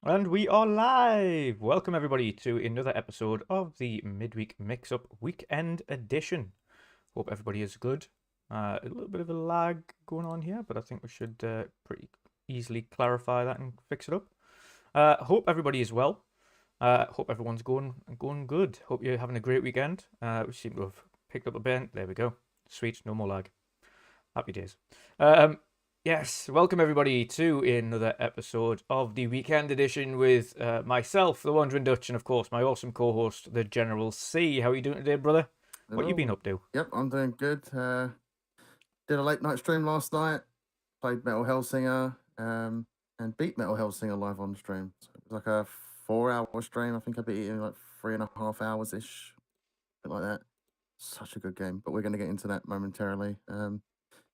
And we are live! Welcome everybody to another episode of the Midweek Mix-Up Weekend Edition. Hope everybody is good. A little bit of a lag going on here, but I think we should pretty easily clarify that and fix it up. Hope everybody is well. Hope everyone's going good. Hope you're having a great weekend. We seem to have picked up a bit. There we go. Sweet, no more lag. Happy days. Yes, welcome everybody to another episode of the Weekend Edition with myself, the WandrinDutch, and of course my awesome co-host, the General C. How are you doing today, brother? Hello. What you been up to? Yep, I'm doing good. Did a late night stream last night. Played Metal Hellsinger and beat Metal Hellsinger live on stream. So it was like a 4-hour stream. I think I beat it in like 3.5 hours ish, something like that. Such a good game, but we're going to get into that momentarily.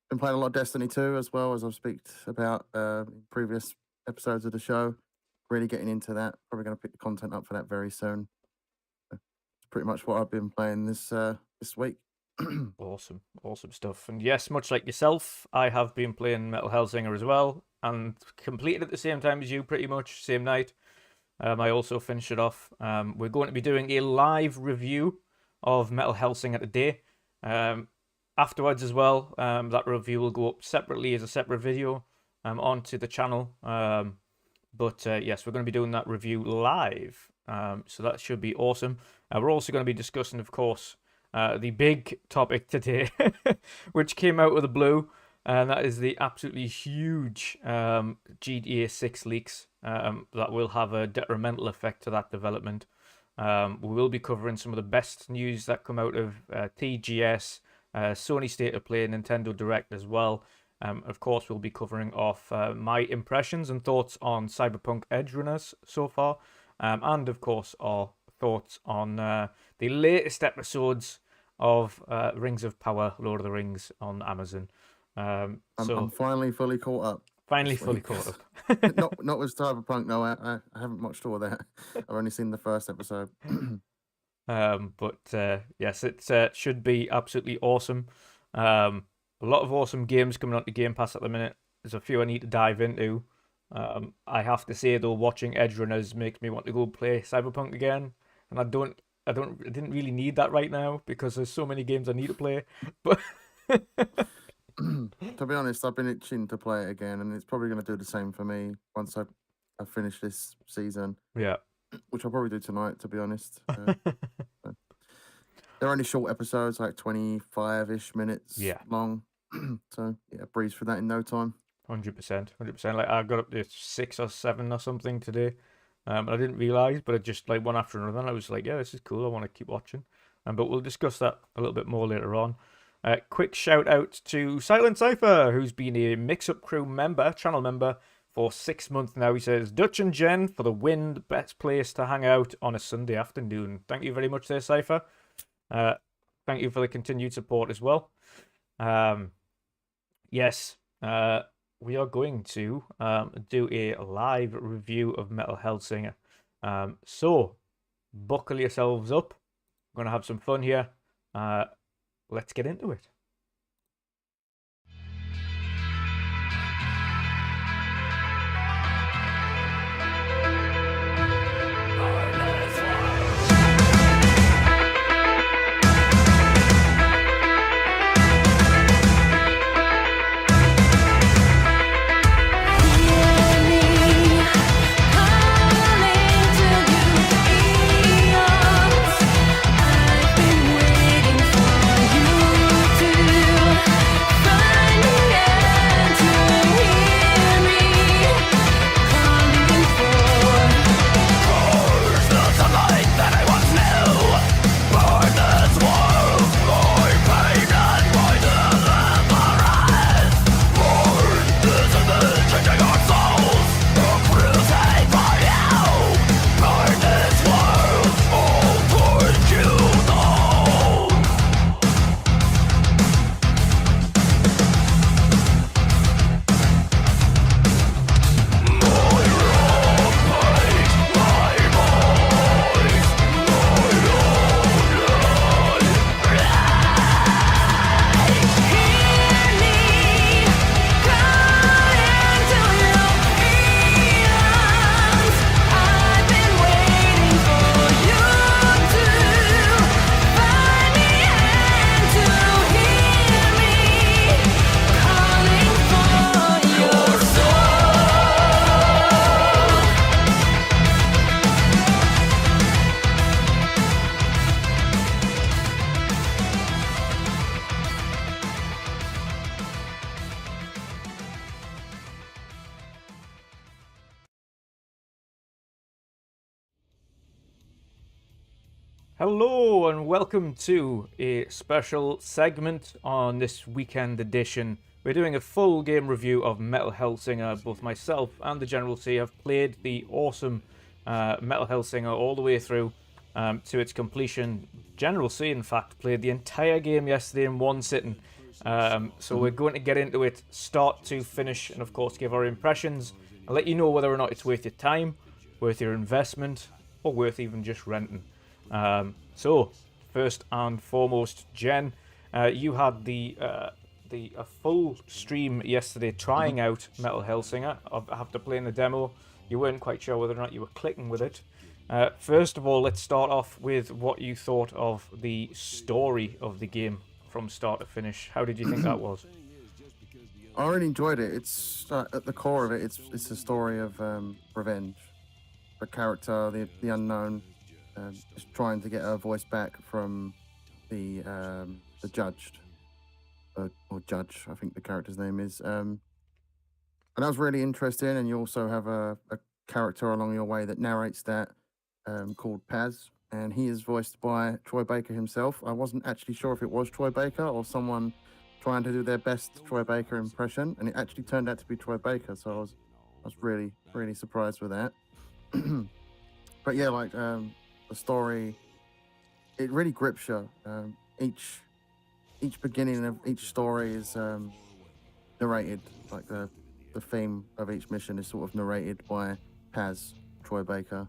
Been playing a lot of Destiny 2 as well, as I've speaked about in previous episodes of the show. Really getting into that. Probably going to pick the content up for that very soon. It's pretty much what I've been playing this week. Awesome stuff. And yes, much like yourself, I have been playing Metal Hellsinger as well, and completed at the same time as you, pretty much same night. I also finished it off. We're going to be doing a live review of Metal Hellsinger today. Afterwards as well, that review will go up separately as a separate video onto the channel. But yes, we're going to be doing that review live. So that should be awesome. We're also going to be discussing, of course, the big topic today, which came out of the blue, and that is the absolutely huge GTA 6 leaks that will have a detrimental effect to that development. We will be covering some of the best news that come out of TGS, Sony State of Play, Nintendo Direct as well. Of course, we'll be covering off my impressions and thoughts on Cyberpunk Edge Runners so far, and of course our thoughts on the latest episodes of Rings of Power, Lord of the Rings on Amazon. I'm finally fully caught up. Finally fully caught up. not with Cyberpunk. No, I haven't watched all of that. I've only seen the first episode. But yes, it should be absolutely awesome. A lot of awesome games coming onto Game Pass at the minute. There's a few I need to dive into. I have to say though, watching Edge Runners makes me want to go play Cyberpunk again, and I didn't really need that right now because there's so many games I need to play. But to be honest, I've been itching to play it again, and it's probably going to do the same for me once I finish this season. Yeah, which I'll probably do tonight, to be honest. They're only short episodes, like 25-ish minutes long. So, yeah, breeze through that in no time. 100%. Like, I got up to 6 or 7 or something today. And I didn't realise, but it just, like, one after another, and I was like, yeah, this is cool. I want to keep watching. But we'll discuss that a little bit more later on. Quick shout out to Silent Cypher, who's been a Mix-Up Crew member, channel member, for 6 months now. He says, Dutch and Jen for the win, the best place to hang out on a Sunday afternoon. Thank you very much there, Cypher. Thank you for the continued support as well. Yes, we are going to do a live review of Metal Hellsinger. So, buckle yourselves up. We're going to have some fun here. Let's get into it. Hello and welcome to a special segment on this weekend edition. We're doing a full game review of Metal Hellsinger. Both myself and the General C have played the awesome Metal Hellsinger all the way through to its completion. General C, in fact, played the entire game yesterday in one sitting. So we're going to get into it start to finish and, of course, give our impressions and let you know whether or not it's worth your time, worth your investment, or worth even just renting. So, first and foremost, Jen, you had a full stream yesterday trying out Metal Hellsinger after playing the demo. You weren't quite sure whether or not you were clicking with it. First of all, let's start off with what you thought of the story of the game from start to finish. How did you think that was? I really enjoyed it. It's at the core of it. It's a story of revenge. The character, the unknown, is trying to get her voice back from the judged or judge. I think the character's name is. And that was really interesting. And you also have a character along your way that narrates that, called Paz, and he is voiced by Troy Baker himself. I wasn't actually sure if it was Troy Baker or someone trying to do their best Troy Baker impression, and it actually turned out to be Troy Baker. So I was really surprised with that. But yeah, like the story, it really grips you. Each beginning of each story is narrated, like the theme of each mission is sort of narrated by Paz, Troy Baker,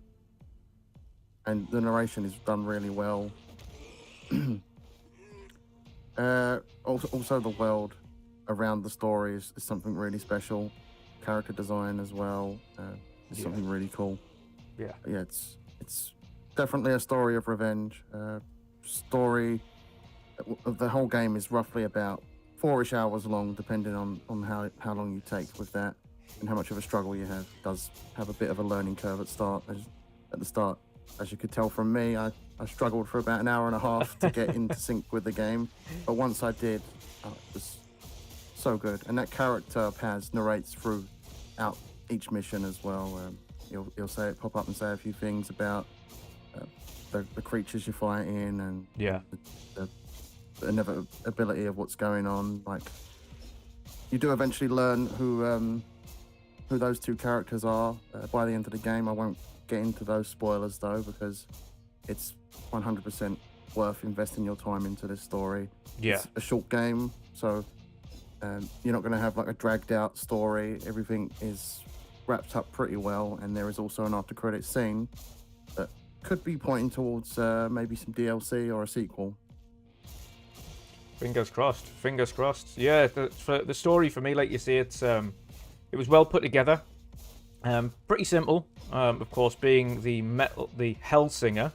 and the narration is done really well. Also the world around the story is something really special. Character design as well is something really cool. Yeah. But yeah, it's definitely a story of revenge. Story of the whole game is roughly about 4-ish hours long, depending on how long you take with that and how much of a struggle you have. It does have a bit of a learning curve at the start. As you could tell from me, I struggled for about an hour and a half to get into sync with the game, but once I did, it was so good. And that character Paz narrates throughout each mission as well. He'll pop up and say a few things about the creatures you're fighting and the inevitability of what's going on. Like, you do eventually learn who those two characters are by the end of the game. I won't get into those spoilers though, because it's 100% worth investing your time into this story. Yeah. It's a short game, so you're not going to have like a dragged out story. Everything is wrapped up pretty well, and there is also an after credits scene that could be pointing towards maybe some DLC or a sequel. Fingers crossed. Fingers crossed. Yeah, the story for me, like you say, it was well put together. Pretty simple. Of course, being the Hellsinger.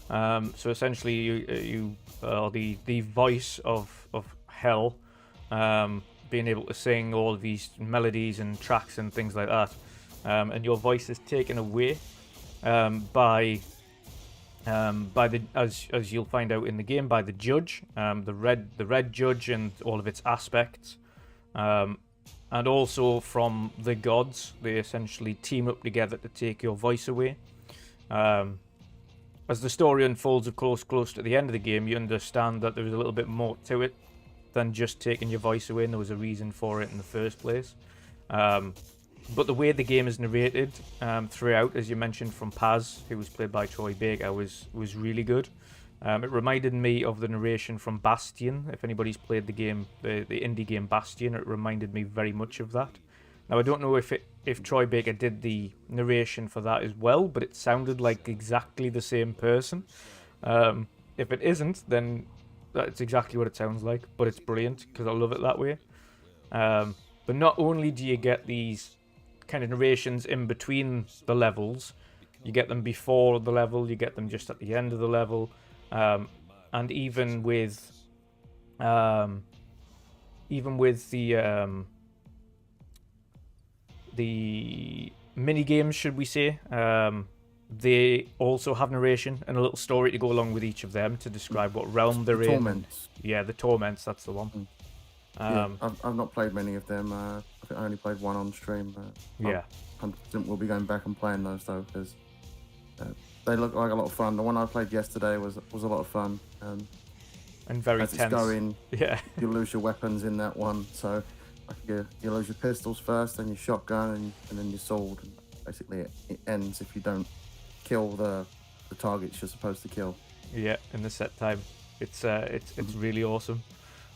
So essentially, you are the voice of Hell, being able to sing all of these melodies and tracks and things like that. And your voice is taken away by the, as you'll find out in the game, by the judge, the red judge and all of its aspects, and also from the gods. They essentially team up together to take your voice away. As the story unfolds, of course, close to the end of the game, you understand that there was a little bit more to it than just taking your voice away, and there was a reason for it in the first place. But the way the game is narrated throughout, as you mentioned, from Paz, who was played by Troy Baker, was really good. It reminded me of the narration from Bastion. If anybody's played the game, the indie game Bastion, it reminded me very much of that. Now, I don't know if Troy Baker did the narration for that as well, but it sounded like exactly the same person. If it isn't, then that's exactly what it sounds like, but it's brilliant because I love it that way. But not only do you get these kind of narrations in between the levels, you get them before the level, you get them just at the end of the level, and even with the mini games, should we say, they also have narration and a little story to go along with each of them to describe what realm they're in. Torments. Yeah, the Torments, that's the one. I've not played many of them. I think I only played one on stream. Yeah. 100% will be going back and playing those though, because they look like a lot of fun. The one I played yesterday was a lot of fun. And very as tense. It's going, yeah. You lose your weapons in that one, so you lose your pistols first, then your shotgun, and then your sword. And basically, it ends if you don't kill the targets you're supposed to kill. Yeah, in the set time. It's really awesome.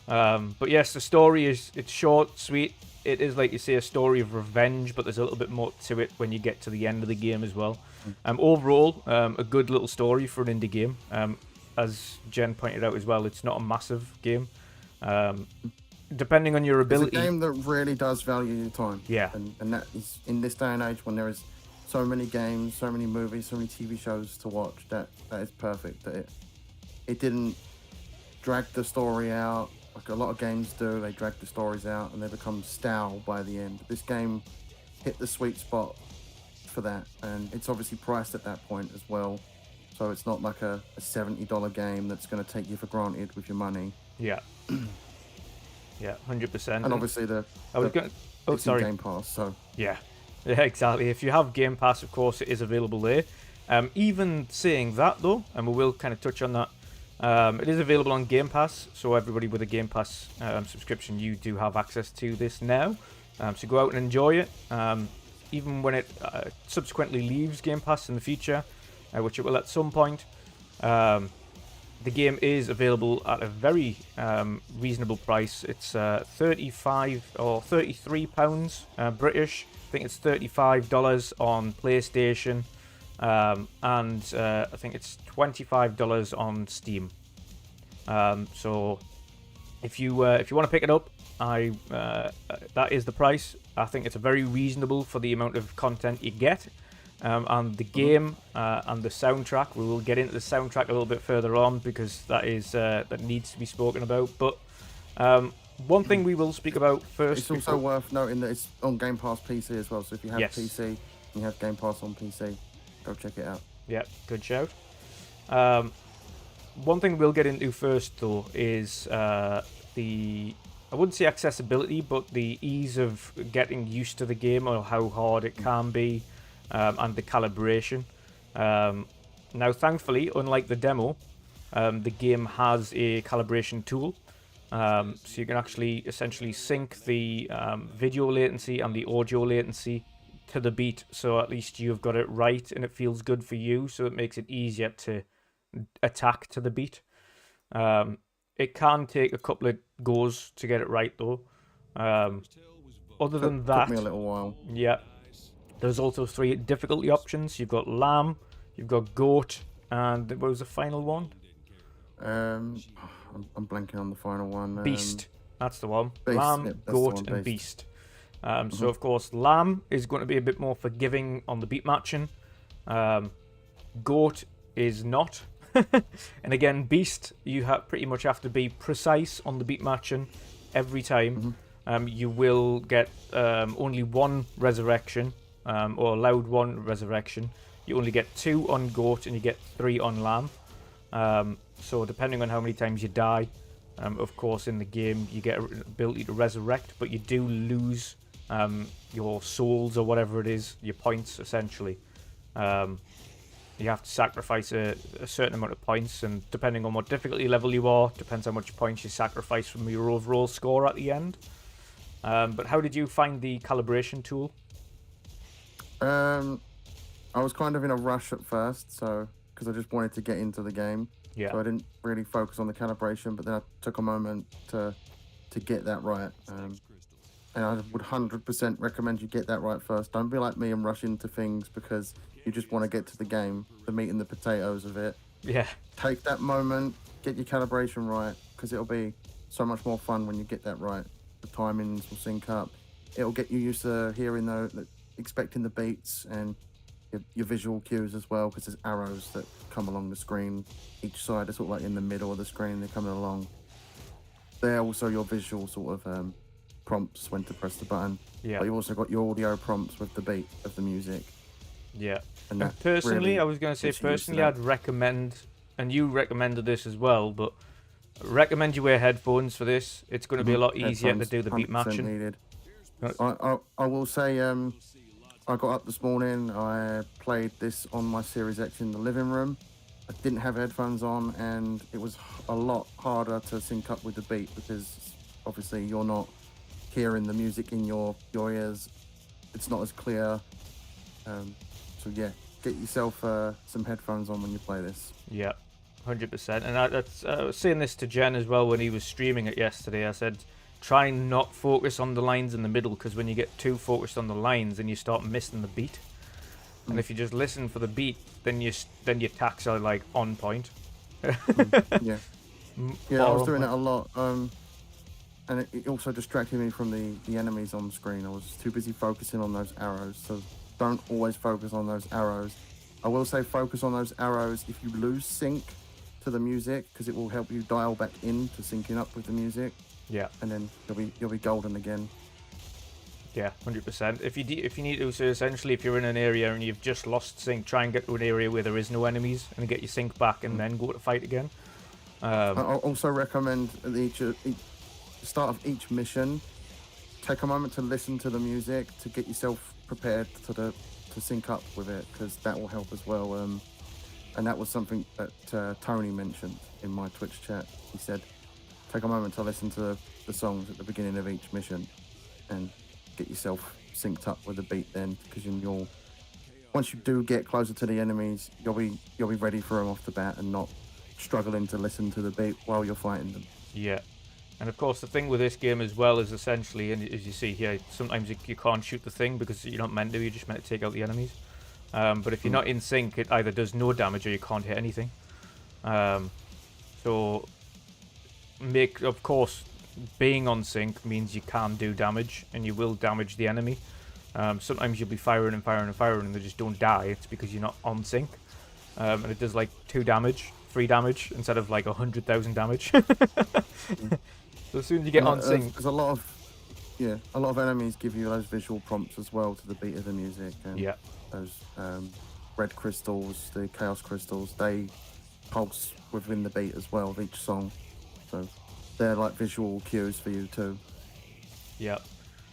But yes, the story it's short, sweet. It is, like you say, a story of revenge, but there's a little bit more to it when you get to the end of the game as well. Overall, a good little story for an indie game. As Jen pointed out as well, it's not a massive game. Depending on your ability. It's a game that really does value your time. Yeah. And that is, in this day and age, when there is so many games, so many movies, so many TV shows to watch. That is perfect. That it didn't drag the story out like a lot of games do. They drag the stories out and they become stale by the end. This game hit the sweet spot for that, and it's obviously priced at that point as well. So it's not like a $70 game that's going to take you for granted with your money. Yeah. Yeah, 100%. And obviously Oh, sorry. Game Pass, so yeah, exactly. If you have Game Pass, of course, it is available there. Even saying that though, and we will kind of touch on that. It is available on Game Pass, so everybody with a Game Pass subscription, you do have access to this now. So go out and enjoy it. Even when it subsequently leaves Game Pass in the future, which it will at some point. The game is available at a very reasonable price. It's 35 or 33 pounds British. I think it's $35 on PlayStation, and I think it's $25 on Steam. So if you want to pick it up, that is the price. I think it's very reasonable for the amount of content you get. And the game and the soundtrack, we will get into the soundtrack a little bit further on because that is that needs to be spoken about. But one thing we will speak about first. It's also worth noting that it's on Game Pass PC as well. So if you have PC and you have Game Pass on PC, go check it out. Yeah, good shout. One thing we'll get into first though is I wouldn't say accessibility, but the ease of getting used to the game or how hard it can be. And the calibration. Now, thankfully, unlike the demo, the game has a calibration tool. So you can actually essentially sync the video latency and the audio latency to the beat. So at least you've got it right and it feels good for you. So it makes it easier to attack to the beat. It can take a couple of goes to get it right, though. Other than that... Took me a little while. Yeah. There's also 3 difficulty options. You've got Lamb, you've got Goat, and what was the final one? I'm blanking on the final one. Beast. That's the one. Beast, Lamb, Goat, and Beast. So, of course, Lamb is going to be a bit more forgiving on the beat matching. Goat is not. And again, Beast, you pretty much have to be precise on the beat matching every time. You will get only 1 resurrection. Or allowed 1 resurrection. You only get 2 on Goat and you get 3 on Lamb. So depending on how many times you die, of course in the game you get an ability to resurrect, but you do lose your souls or whatever it is, your points essentially. You have to sacrifice a certain amount of points, and depending on what difficulty level you are, depends how much points you sacrifice from your overall score at the end. But how did you find the calibration tool? I was kind of in a rush at first, so because I just wanted to get into the game. Yeah. So I didn't really focus on the calibration, but then I took a moment to get that right. And I would 100% recommend you get that right first. Don't be like me and rush into things because you just want to get to the game, the meat and the potatoes of it. Yeah. Take that moment, get your calibration right, because it'll be so much more fun when you get that right. The timings will sync up. It'll get you used to hearing expecting the beats and your visual cues as well, because there's arrows that come along the screen. Each side is sort of like in the middle of the screen, they're coming along. They're also your visual sort of prompts when to press the button. Yeah. But you also got your audio prompts with the beat of the music. Yeah. And personally, really I was going to say, personally, I'd recommend, and you recommended this as well, but recommend you wear headphones for this. It's going to be a lot easier to do the beat matching. Needed. I will say, I got up this morning, I played this on my Series X in the living room. I didn't have headphones on, and it was a lot harder to sync up with the beat because obviously you're not hearing the music in your ears. It's not as clear. So yeah, get yourself some headphones on when you play this. Yeah, 100%. And I was saying this to Jen as well when he was streaming it yesterday. I said, try and not focus on the lines in the middle, because when you get too focused on the lines, then you start missing the beat. And if you just listen for the beat, then your attacks are like on point. Yeah, I was doing that a lot. And it also distracted me from the enemies on the screen. I was too busy focusing on those arrows to don't always focus on those arrows. I will say focus on those arrows if you lose sync to the music, because it will help you dial back in to syncing up with the music. Yeah. And then you'll be golden again. Yeah, 100%. If you need to, so essentially, if you're in an area and you've just lost sync, try and get to an area where there is no enemies and get your sync back, and then go to fight again. I also recommend at the start of each mission, take a moment to listen to the music to get yourself prepared to sync up with it, because that will help as well. And that was something that Tony mentioned in my Twitch chat. He said, take a moment to listen to the songs at the beginning of each mission and get yourself synced up with the beat then, because once you do get closer to the enemies, you'll be ready for them off the bat and not struggling to listen to the beat while you're fighting them. Yeah. And of course, the thing with this game as well is essentially, and as you see here, sometimes you can't shoot the thing because you're not meant to, you're just meant to take out the enemies. But if you're not in sync, it either does no damage or you can't hit anything. So, of course, being on sync means you can do damage, and you will damage the enemy. Sometimes you'll be firing and firing and firing and they just don't die. It's because you're not on sync. And it does like 2 damage, 3 damage, instead of like 100,000 damage. So as soon as you get on sync... There's a lot of enemies give you those visual prompts as well to the beat of the music. And yeah. Those red crystals, the chaos crystals, they pulse within the beat as well of each song. So they're like visual cues for you too. Yeah.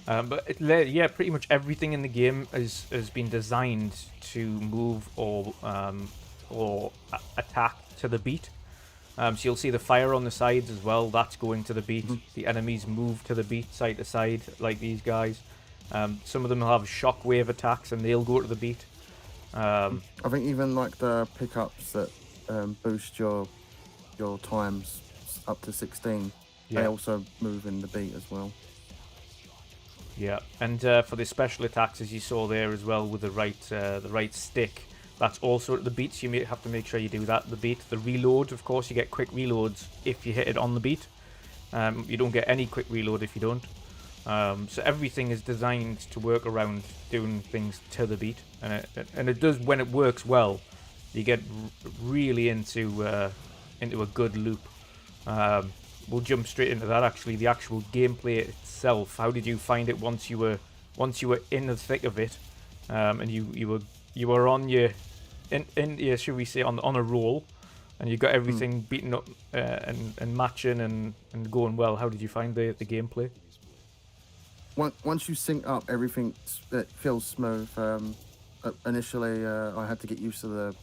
Pretty much everything in the game has been designed to move or attack to the beat. So you'll see the fire on the sides as well, that's going to the beat. The enemies move to the beat side to side, like these guys. Some of them will have shockwave attacks and they'll go to the beat. I think even like the pickups that boost your times up to 16, they also move in the beat as well. Yeah, and for the special attacks, as you saw there as well, with the right stick, that's also at the beat, so you have to make sure you do that at the beat. The reload, of course, you get quick reloads if you hit it on the beat. You don't get any quick reload if you don't. So everything is designed to work around doing things to the beat, and it does when it works well. You get really into a good loop. We'll jump straight into that. Actually, the actual gameplay itself. How did you find it once you were in the thick of it, and you were on your should we say on a roll, and you got everything beaten up and matching and going well? How did you find the gameplay? Once you sync up, everything feels smooth. Initially, I had to get used to the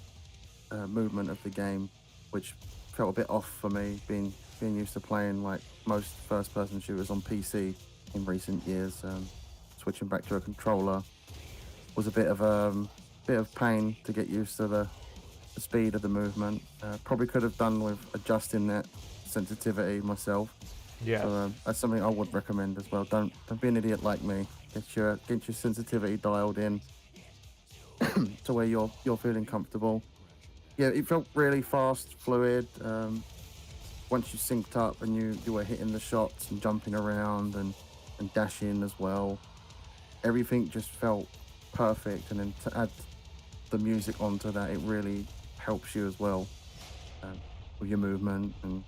movement of the game, which felt a bit off for me, being used to playing like most first-person shooters on PC in recent years. Switching back to a controller was a bit of pain to get used to the speed of the movement. Probably could have done with adjusting that sensitivity myself. Yeah. So that's something I would recommend as well. Don't be an idiot like me. Get your sensitivity dialed in to where you're feeling comfortable. Yeah, it felt really fast, fluid. Once you synced up and you were hitting the shots and jumping around and dashing as well, everything just felt perfect. And then to add the music onto that, it really helps you as well with your movement, and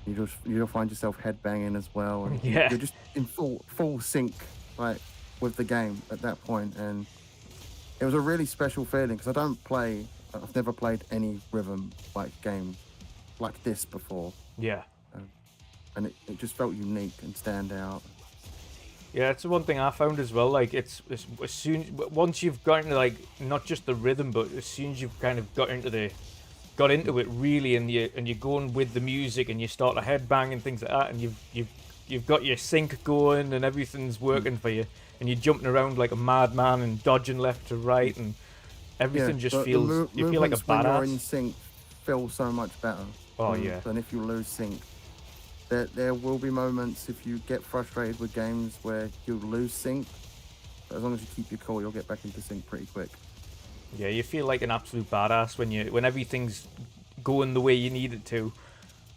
you'll find yourself headbanging as well, and you're just in full sync like with the game at that point. And it was a really special feeling, because I've never played any rhythm like game like this before. Yeah. And it just felt unique and stand out. Yeah, it's the one thing I found as well. Like it's once you've got into like not just the rhythm, but as soon as you've kind of got into it really, and you're going with the music and you start to headbang and things like that, and you've got your sync going and everything's working for you, and you're jumping around like a madman and dodging left to right, and everything just feels you feel like a badass. When you're in sync, feel so much better. Than if you lose sync. There will be moments if you get frustrated with games where you lose sync, but as long as you keep your cool, you'll get back into sync pretty quick. Yeah, you feel like an absolute badass when everything's going the way you need it to,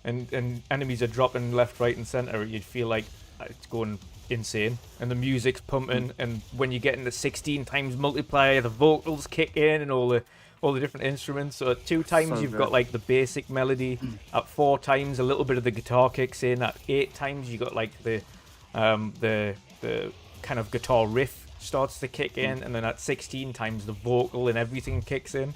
and enemies are dropping left, right, and center. You'd feel like it's going insane, and the music's pumping, and when you get into 16 times multiplier, the vocals kick in and all the different instruments. So at 2 times So you've good. got like the basic melody. At 4 times a little bit of the guitar kicks in. At 8 times you got like the kind of guitar riff starts to kick in, and then at 16 times the vocal and everything kicks in.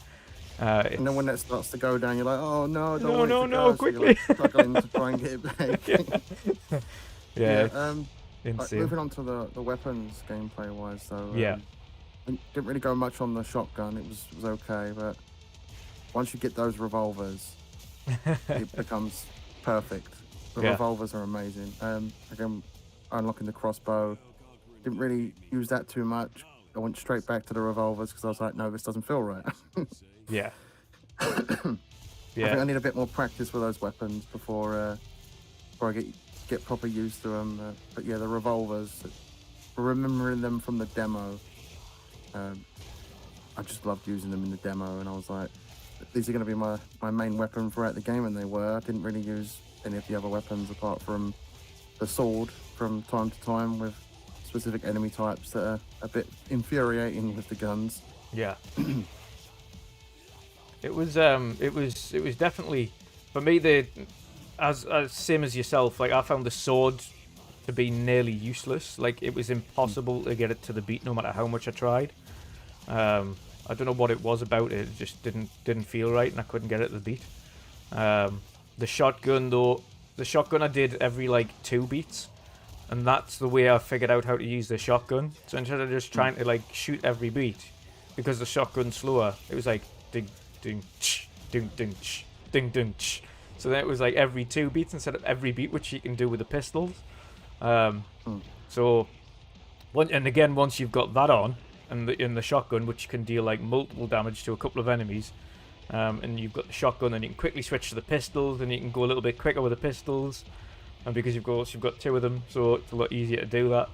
And then when that starts to go down, you're like, oh no, don't want it to no, go. quickly. So you're like struggling to try and get it back. Yeah, Like, insane. moving on to the weapons gameplay wise, though. Yeah. Didn't really go much on the shotgun. It was okay, but once you get those revolvers, it becomes perfect. The revolvers are amazing. Again, unlocking the crossbow. Didn't really use that too much. I went straight back to the revolvers because I was like, no, this doesn't feel right. Yeah. I think I need a bit more practice with those weapons before I get proper used to them. But yeah, the revolvers, remembering them from the demo, I just loved using them in the demo, and I was like, these are going to be my main weapon throughout the game, and they were. I didn't really use any of the other weapons apart from the sword from time to time with specific enemy types that are a bit infuriating with the guns. Yeah. It was definitely, for me, as same as yourself, like I found the sword to be nearly useless. Like it was impossible to get it to the beat no matter how much I tried. I don't know what it was about it. It just didn't feel right, and I couldn't get it to the beat. The shotgun though, I did every like 2 beats, and that's the way I figured out how to use the shotgun. So instead of just trying to like shoot every beat, because the shotgun's slower, it was like ding ding ch, ding ding ch, ding ding ch. So then it was like every 2 beats instead of every beat, which you can do with the pistols. So, once you've got that on, and in the shotgun, which can deal like multiple damage to a couple of enemies, and you've got the shotgun, and you can quickly switch to the pistols, and you can go a little bit quicker with the pistols, and because you've got 2 of them, so it's a lot easier to do that.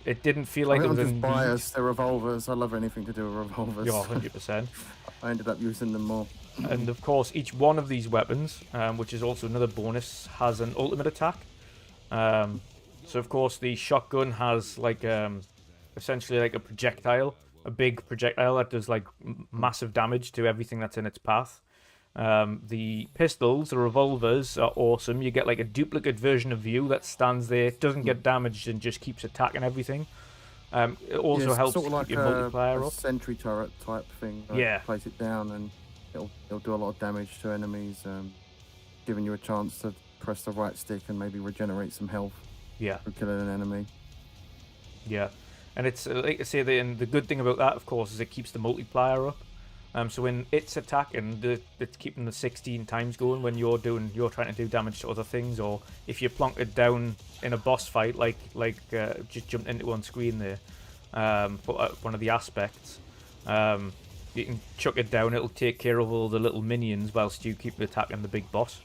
It didn't feel like I it think was I'm just biased. They're revolvers. I love anything to do with revolvers. Yeah, 100%. I ended up using them more. And of course, each one of these weapons, which is also another bonus, has an ultimate attack. So of course, the shotgun has like essentially like a big projectile that does like massive damage to everything that's in its path. The pistols, the revolvers, are awesome. You get like a duplicate version of you that stands there, doesn't get damaged, and just keeps attacking everything. It also helps sort of like keep your multiplier a up. sentry turret type thing. Like, Yeah. Place it down and it'll do a lot of damage to enemies, giving you a chance to press the right stick and maybe regenerate some health. Yeah. For killing an enemy. Yeah. And it's like I say, the good thing about that, of course, is it keeps the multiplier up. So when it's attacking, it's keeping the 16 times going when you're trying to do damage to other things, or if you're plonked down in a boss fight, like just jumped into on screen there, for one of the aspects, you can chuck it down. It'll take care of all the little minions whilst you keep attacking the big boss.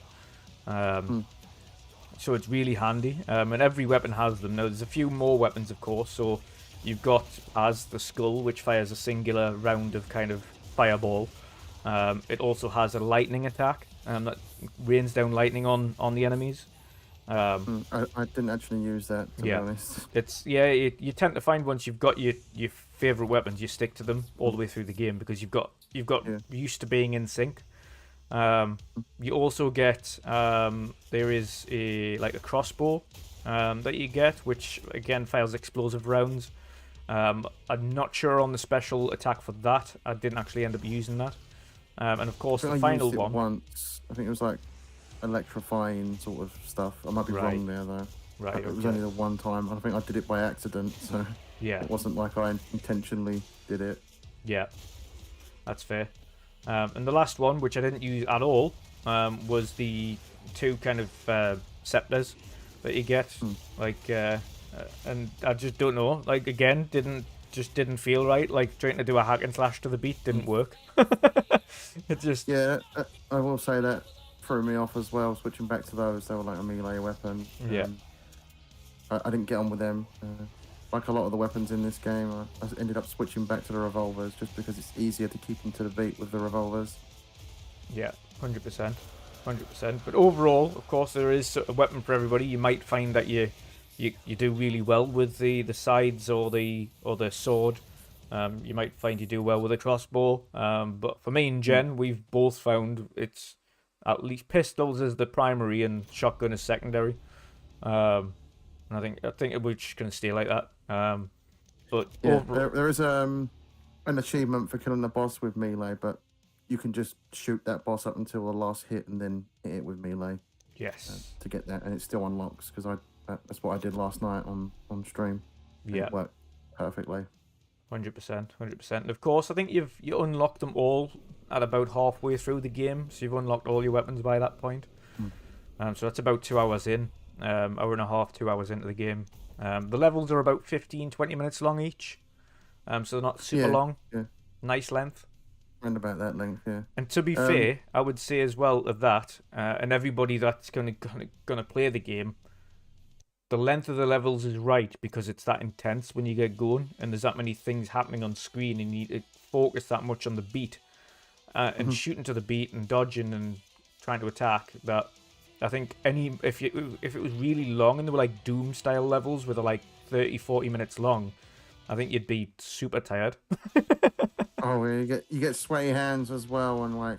So it's really handy. And every weapon has them. Now there's a few more weapons, of course. So you've got as the skull, which fires a singular round of kind of fireball. It also has a lightning attack that rains down lightning on the enemies. I didn't actually use that, to be honest. You tend to find once you've got your favorite weapons, you stick to them all the way through the game because you've got used to being in sync. You also get there is a crossbow that you get, which again fires explosive rounds. I'm not sure on the special attack for that. I didn't actually end up using that. And of course, the final one. Once. I think it was like electrifying sort of stuff. I might be wrong there though. Right. It was only the one time. I think I did it by accident, so yeah, it wasn't like I intentionally did it. Yeah, that's fair. And the last one, which I didn't use at all, was the 2 kind of scepters that you get. And I just don't know. Like again, didn't feel right. Like trying to do a hack and slash to the beat didn't work. It just I will say that threw me off as well. Switching back to those, they were like a melee weapon. Yeah, I didn't get on with them. Like a lot of the weapons in this game, I ended up switching back to the revolvers just because it's easier to keep them to the beat with the revolvers. Yeah, 100%. But overall, of course, there is a weapon for everybody. You might find that you you do really well with the sides or the sword. You might find you do well with a crossbow. But for me and Jen, we've both found it's at least pistols is the primary and shotgun is secondary. And I think we're just gonna stay like that. But yeah, there is an achievement for killing the boss with melee, but you can just shoot that boss up until the last hit and then hit it with melee. Yes. To get that, and it still unlocks because that's what I did last night on stream. Yeah. It worked perfectly. 100%, 100%. And of course, I think you unlocked them all at about halfway through the game, so you've unlocked all your weapons by that point. So that's about 2 hours in, hour and a half, 2 hours into the game. The levels are about 15-20 minutes long each, so they're not super long. Yeah. Nice length. Around about that length, yeah. And to be fair, I would say as well of that, and everybody that's gonna play the game, the length of the levels is right because it's that intense when you get going, and there's that many things happening on screen, and you need to focus that much on the beat, and shooting to the beat and dodging and trying to attack. That I think if it was really long and they were like Doom style levels with like 30-40 minutes long, I think you'd be super tired. Oh, you get sweaty hands as well, and like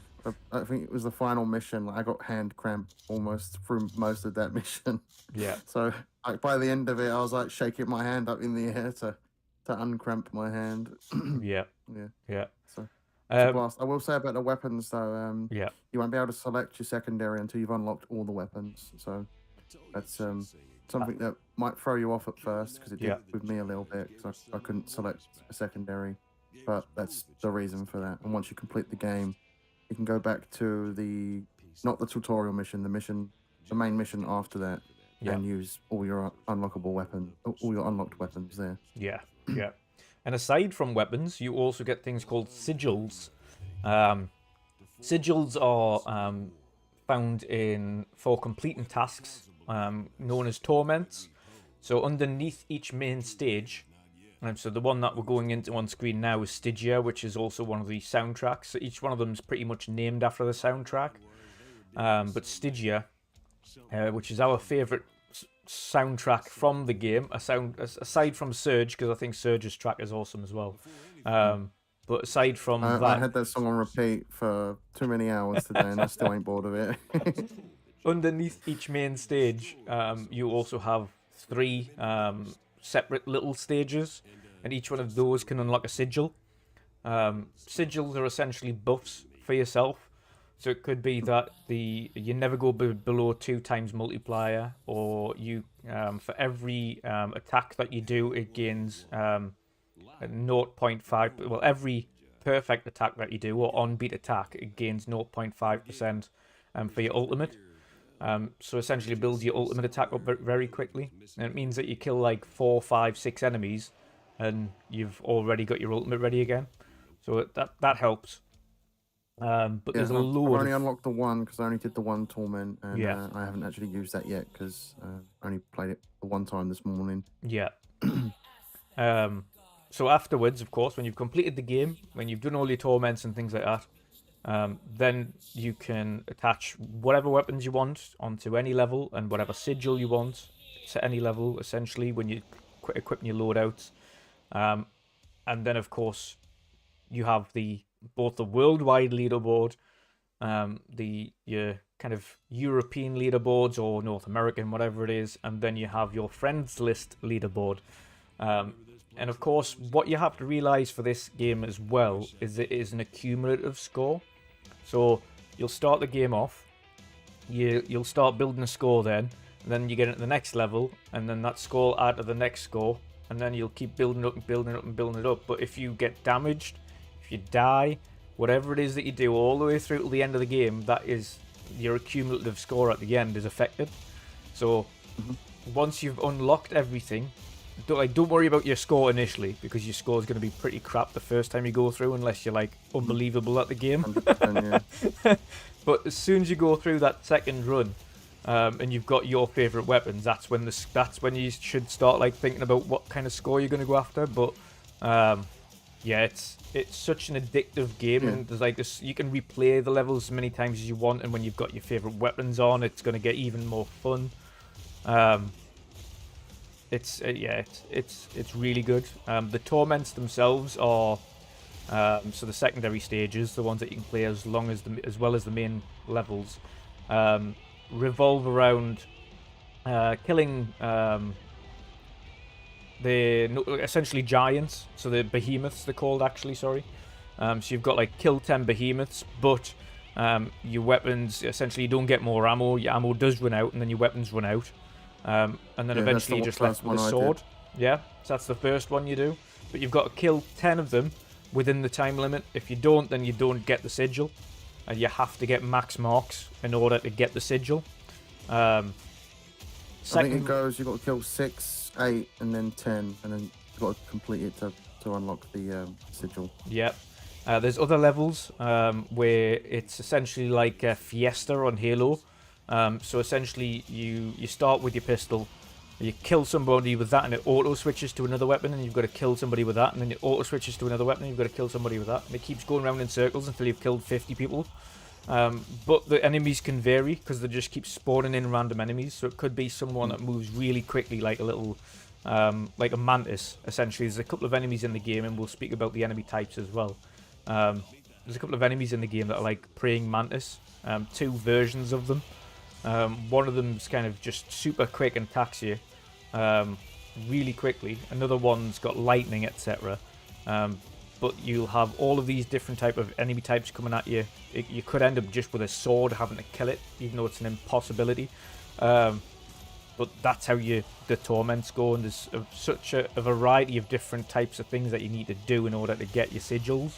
I think it was the final mission. Like, I got hand cramp almost through most of that mission. Yeah. So like by the end of it, I was like shaking my hand up in the air to uncramp my hand. Yeah. So it's a blast. I will say about the weapons though. Yeah. You won't be able to select your secondary until you've unlocked all the weapons. So that's something that might throw you off at first because it did with me a little bit because I couldn't select a secondary. But that's the reason for that. And once you complete the game, you can go back to not the tutorial mission, the main mission after that, and use all your unlockable all your unlocked weapons there. Yeah. And aside from weapons, you also get things called sigils. Sigils are found for completing tasks, known as torments. So underneath each main stage. So the one that we're going into on screen now is Stygia, which is also one of the soundtracks. So each one of them is pretty much named after the soundtrack. But Stygia, which is our favourite soundtrack from the game, aside from Surge, because I think Surge's track is awesome as well. But aside from that... I had that song on repeat for too many hours today, and I still ain't bored of it. Underneath each main stage, you also have 3... separate little stages, and each one of those can unlock a sigil. Sigils are essentially buffs for yourself, so it could be that you never go below 2 times multiplier, or you for every attack that you do, it gains 0.5. Well, every perfect attack that you do or on beat attack, it gains 0.5% for your ultimate. So essentially build your ultimate attack up very quickly, and it means that you kill like 4, 5, 6 enemies and you've already got your ultimate ready again, so that helps. But there's a load. I've only unlocked the one because I only did the one torment, and I haven't actually used that yet because I only played it the one time this morning. So afterwards, of course, when you've completed the game, when you've done all your torments and things like that, then you can attach whatever weapons you want onto any level and whatever sigil you want to any level, essentially, when you equipping your loadouts. And then, of course, you have both the worldwide leaderboard, your kind of European leaderboards or North American, whatever it is, and then you have your friends list leaderboard. And of course, what you have to realize for this game as well is it is an accumulative score. So you'll start the game off, you'll start building a score then, and then you get into the next level, and then that score will add to the next score, and then you'll keep building up and building it up and building it up. But if you get damaged, if you die, whatever it is that you do all the way through to the end of the game, that is your accumulative score at the end is affected. So once you've unlocked everything, don't worry about your score initially, because your score is going to be pretty crap the first time you go through, unless you're like unbelievable at the game. Yeah. But as soon as you go through that second run, and you've got your favorite weapons, that's when you should start like thinking about what kind of score you're going to go after. But yeah, it's such an addictive game, and there's like this, you can replay the levels as many times as you want, and when you've got your favorite weapons on, it's going to get even more fun. yeah, it's really good. The torments themselves are so the secondary stages, the ones that you can play as well as the main levels, revolve around killing essentially giants. So the behemoths they're called, actually. Sorry. So you've got like kill 10 behemoths, but your weapons, essentially you don't get more ammo. Your ammo does run out, and then your weapons run out. And then eventually you're just left with a sword. Yeah, so that's the first one you do. But you've got to kill 10 of them within the time limit. If you don't, then you don't get the sigil. And you have to get max marks in order to get the sigil. I think it goes, you've got to kill 6, 8, and then 10, and then you've got to complete it to unlock the sigil. Yeah. There's other levels where it's essentially like a Fiesta on Halo. So essentially, you start with your pistol, you kill somebody with that, and it auto switches to another weapon, and you've got to kill somebody with that, and then it auto switches to another weapon, and you've got to kill somebody with that, and it keeps going around in circles until you've killed 50 people. But the enemies can vary because they just keep spawning in random enemies. So it could be someone that moves really quickly, like a little, like a mantis. Essentially, there's a couple of enemies in the game, and we'll speak about the enemy types as well. There's a couple of enemies in the game that are like praying mantis. 2 versions of them. One of them's kind of just super quick and attacks you really quickly. Another one's got lightning, etc. But you'll have all of these different type of enemy types coming at you. You could end up just with a sword having to kill it, even though it's an impossibility. But that's how the torments go, and there's such a variety of different types of things that you need to do in order to get your sigils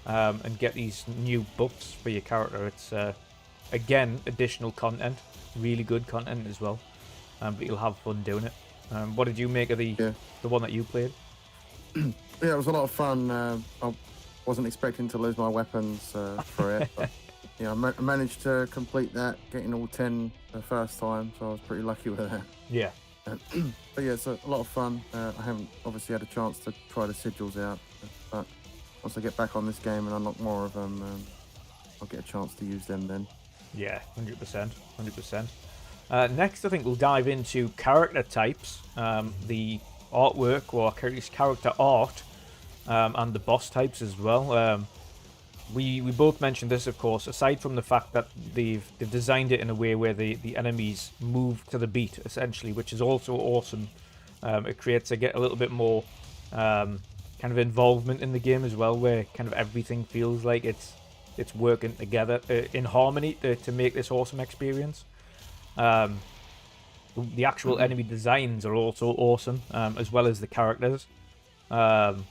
and get these new buffs for your character. It's again, additional content, really good content as well, but you'll have fun doing it. What did you make of the one that you played? Yeah, it was a lot of fun. I wasn't expecting to lose my weapons for it, but yeah, I managed to complete that, getting all 10 the first time, so I was pretty lucky with that. Yeah. But yeah, it's a lot of fun. I haven't obviously had a chance to try the sigils out, but once I get back on this game and unlock more of them, I'll get a chance to use them then. Yeah, 100%. 100%. Next, I think we'll dive into character types, the artwork, or character art, and the boss types as well. We both mentioned this, of course, aside from the fact that they've designed it in a way where the enemies move to the beat, essentially, which is also awesome. It creates a little bit more kind of involvement in the game as well, where kind of everything feels like it's working together in harmony to make this awesome experience. The actual enemy designs are also awesome, as well as the characters. Of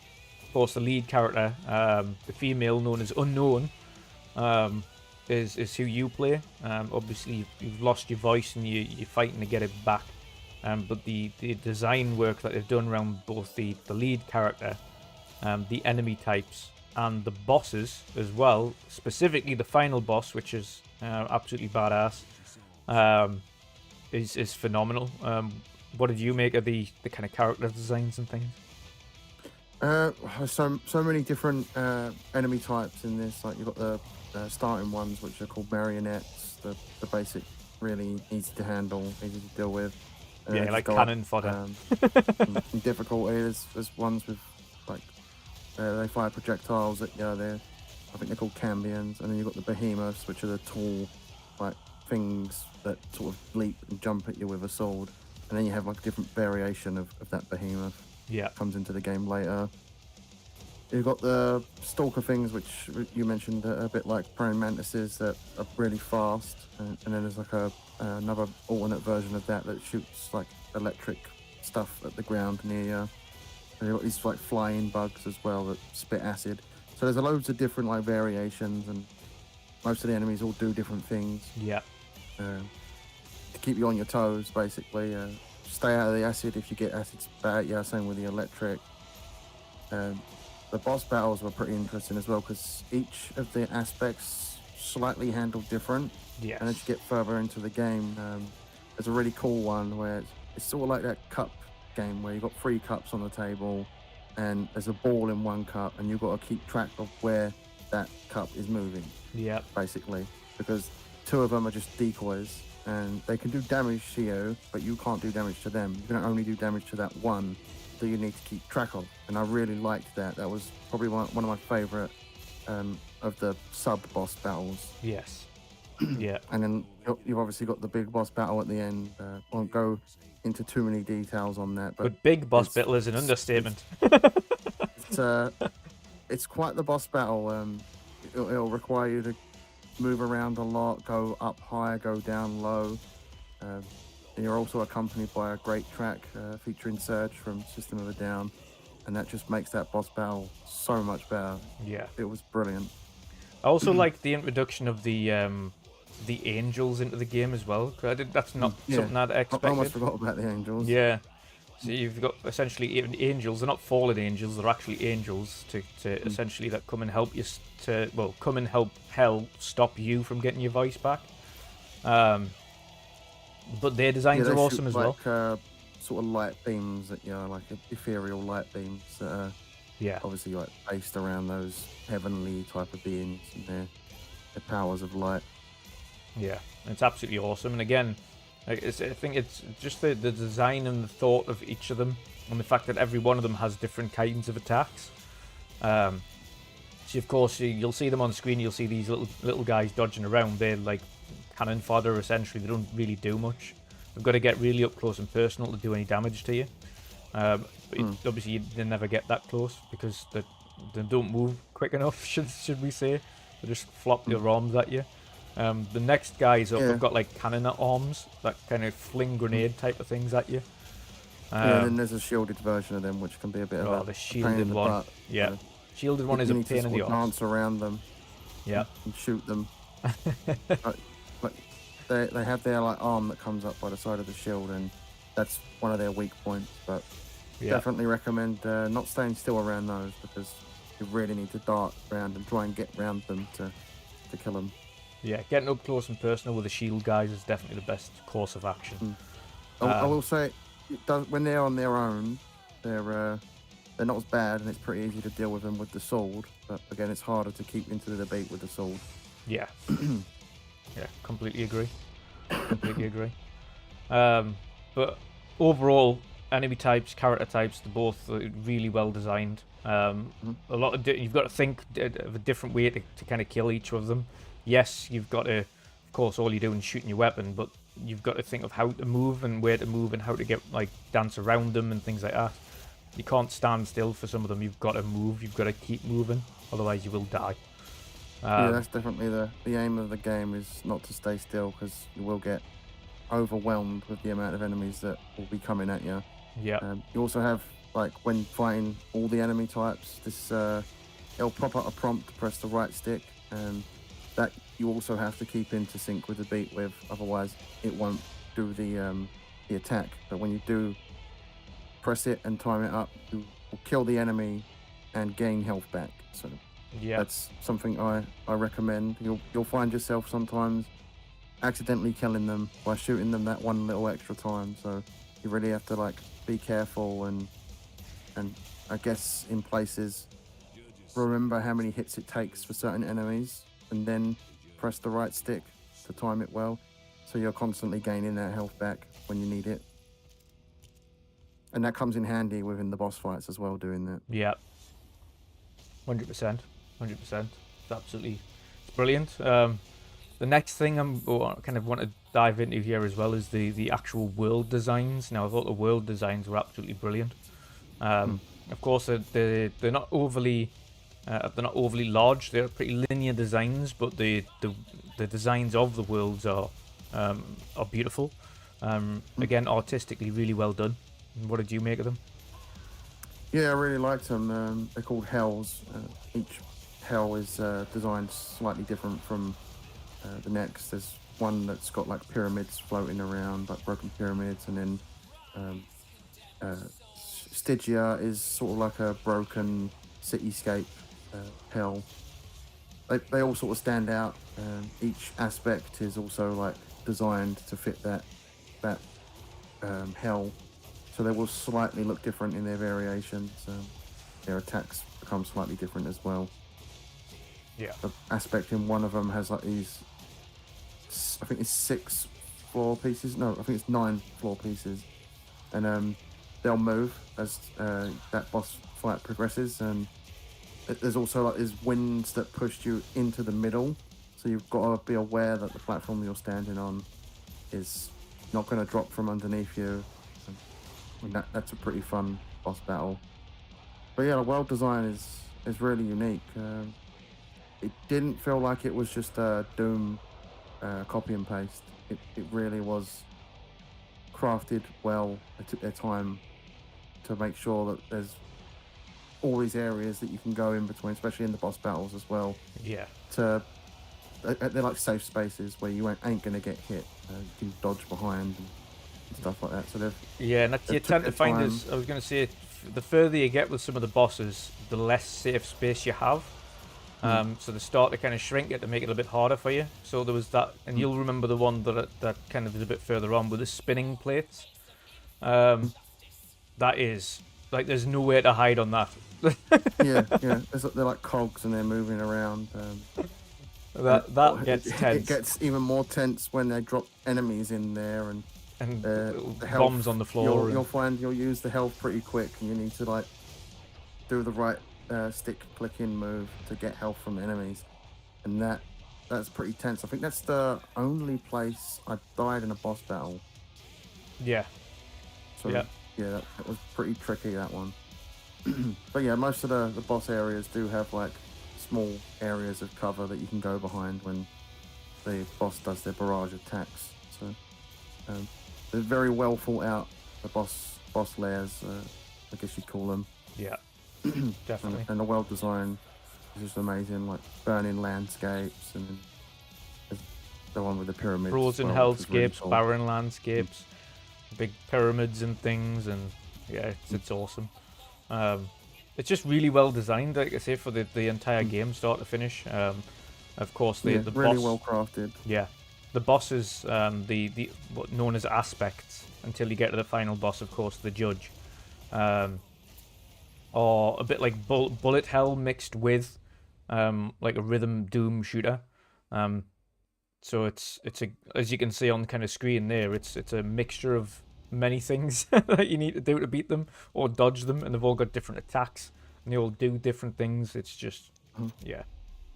course, the lead character, the female known as Unknown, is who you play. Obviously, you've lost your voice and you're fighting to get it back. But the design work that they've done around both the lead character, the enemy types, and the bosses as well, specifically the final boss, which is absolutely badass, is phenomenal. What did you make of the kind of character designs and things? So many different enemy types in this. Like, you've got the starting ones, which are called marionettes. The basic, really easy to handle, easy to deal with. Yeah, like cannon fodder. In difficulty, there's ones with like they fire projectiles at you. I think they're called cambions, and then you've got the behemoths, which are the tall, like, things that sort of leap and jump at you with a sword. And then you have like a different variation of that behemoth. Yeah, comes into the game later. You've got the stalker things, which you mentioned, a bit like praying mantises that are really fast, and then there's like another alternate version of that shoots like electric stuff at the ground near you. And you've got these like flying bugs as well that spit acid. So there's loads of different like variations, and most of the enemies all do different things. Yeah. To keep you on your toes, basically. Stay out of the acid if you get acid spat at you. Same with the electric. The boss battles were pretty interesting as well, because each of the aspects slightly handled different. Yes. And as you get further into the game, there's a really cool one where it's sort of like that cup game where you've got 3 cups on the table, and there's a ball in one cup, and you've got to keep track of where that cup is moving. Yeah. Basically, because 2 of them are just decoys, and they can do damage to you, but you can't do damage to them. You can only do damage to that one that you need to keep track of. And I really liked that. That was probably one of my favourite of the sub-boss battles. Yes. Yeah. And then you've obviously got the big boss battle at the end. Won't go into too many details on that. But big boss battle is an understatement. It's quite the boss battle. It'll require you to move around a lot, go up high, go down low. And you're also accompanied by a great track featuring Surge from System of a Down, and that just makes that boss battle so much better. Yeah, it was brilliant. I also like the introduction of the angels into the game as well. That's not something I'd expected. I almost forgot about the angels. Yeah. So you've got essentially angels. They're not fallen angels. They're actually angels to essentially that come and help you come and help Hell stop you from getting your voice back. But their designs are awesome as well. Sort of light beams that like ethereal light beams that are obviously like based around those heavenly type of beings and their powers of light. Yeah, it's absolutely awesome. And again, I think it's just the design and the thought of each of them, and the fact that every one of them has different kinds of attacks. So of course you'll see them on screen. You'll see these little guys dodging around. They're like cannon fodder essentially. They don't really do much. They've got to get really up close and personal to do any damage to you. But obviously they never get that close because they don't move quick enough. Should we say? They just flop their arms at you. The next guys up have got like cannon arms that kind of fling grenade type of things at you. And then there's a shielded version of them, which can be a bit of the shielded one. Yeah, shielded one is a pain in the arse. Dance around them. Yeah, and shoot them. Like they have their like arm that comes up by the side of the shield, and that's one of their weak points. But definitely recommend not staying still around those, because you really need to dart around and try and get around them to kill them. Yeah, getting up close and personal with the shield guys is definitely the best course of action. I will say, when they're on their own, they're not as bad, and it's pretty easy to deal with them with the sword. But again, it's harder to keep into the debate with the sword. Yeah, yeah, completely agree. Completely agree. But overall, enemy types, character types, they're both really well designed. A lot of you've got to think of a different way to kind of kill each of them. Yes, you've got to, of course, all you're doing is shooting your weapon, but you've got to think of how to move and where to move and how to get dance around them and things like that. You can't stand still for some of them. You've got to move. You've got to keep moving, otherwise you will die. Yeah, that's definitely the aim of the game, is not to stay still, because you will get overwhelmed with the amount of enemies that will be coming at you. Yeah. You also have, like, when fighting all the enemy types, this it'll pop up a prompt to press the right stick, and that you also have to keep into sync with the beat with, otherwise it won't do the attack. But when you do press it and time it up, you will kill the enemy and gain health back. So that's something I recommend. You'll find yourself sometimes accidentally killing them by shooting them that one little extra time. So you really have to like be careful and I guess in places remember how many hits it takes for certain enemies, and then press the right stick to time it well, so you're constantly gaining that health back when you need it. And that comes in handy within the boss fights as well, doing that. Yeah. 100%. 100%. It's absolutely brilliant. The next thing I kind of want to dive into here as well is the actual world designs. Now, I thought the world designs were absolutely brilliant. Of course, they're not overly large. They're pretty linear designs, but the designs of the worlds are beautiful. Again, artistically really well done. What did you make of them? Yeah, I really liked them. They're called hells. Each hell is designed slightly different from the next. There's one that's got like pyramids floating around, like broken pyramids, and then Stygia is sort of like a broken cityscape hell. They all sort of stand out. Each aspect is also like designed to fit that hell, so they will slightly look different in their variations. Their attacks become slightly different as well. Yeah. The aspect in one of them has like these, I think it's 6 floor pieces. No, I think it's 9 floor pieces, and they'll move as that boss fight progresses. And there's also like these winds that push you into the middle, so you've got to be aware that the platform you're standing on is not going to drop from underneath you. And that's a pretty fun boss battle. But yeah, the world design is really unique. It didn't feel like it was just a Doom copy and paste. It really was crafted well. They took their time to make sure that there's all these areas that you can go in between, especially in the boss battles as well. Yeah. They're like safe spaces where you ain't gonna get hit. You can dodge behind and stuff like that. So and that's, you tend to find is, I was going to say, the further you get with some of the bosses, the less safe space you have. So they start to kind of shrink it to make it a bit harder for you. So there was that, and you'll remember the one that kind of is a bit further on with the spinning plates. That is like, there's nowhere to hide on that. yeah. They're like cogs and they're moving around. That gets tense. It gets even more tense when they drop enemies in there and the bombs on the floor. You'll find you'll use the health pretty quick, and you need to like do the right stick clicking move to get health from enemies, and that's pretty tense. I think that's the only place I died in a boss battle. Yeah. So that was pretty tricky, that one. But yeah, most of the boss areas do have like small areas of cover that you can go behind when the boss does their barrage attacks. So they're very well thought out, the boss layers, I guess you'd call them. Yeah, definitely. And the world design is just amazing, like burning landscapes, and the one with the pyramids. Frozen hellscapes, really cool. Barren landscapes, big pyramids and things, and yeah, it's awesome. It's just really well designed, like I say, for the entire game, start to finish. Of course, the really boss, well crafted. Yeah, the bosses, the what known as aspects, until you get to the final boss, of course, the judge, are a bit like bullet hell mixed with like a rhythm doom shooter. So it's a, as you can see on kind of screen there, it's a mixture of many things that you need to do to beat them or dodge them, and they've all got different attacks and they all do different things. It's just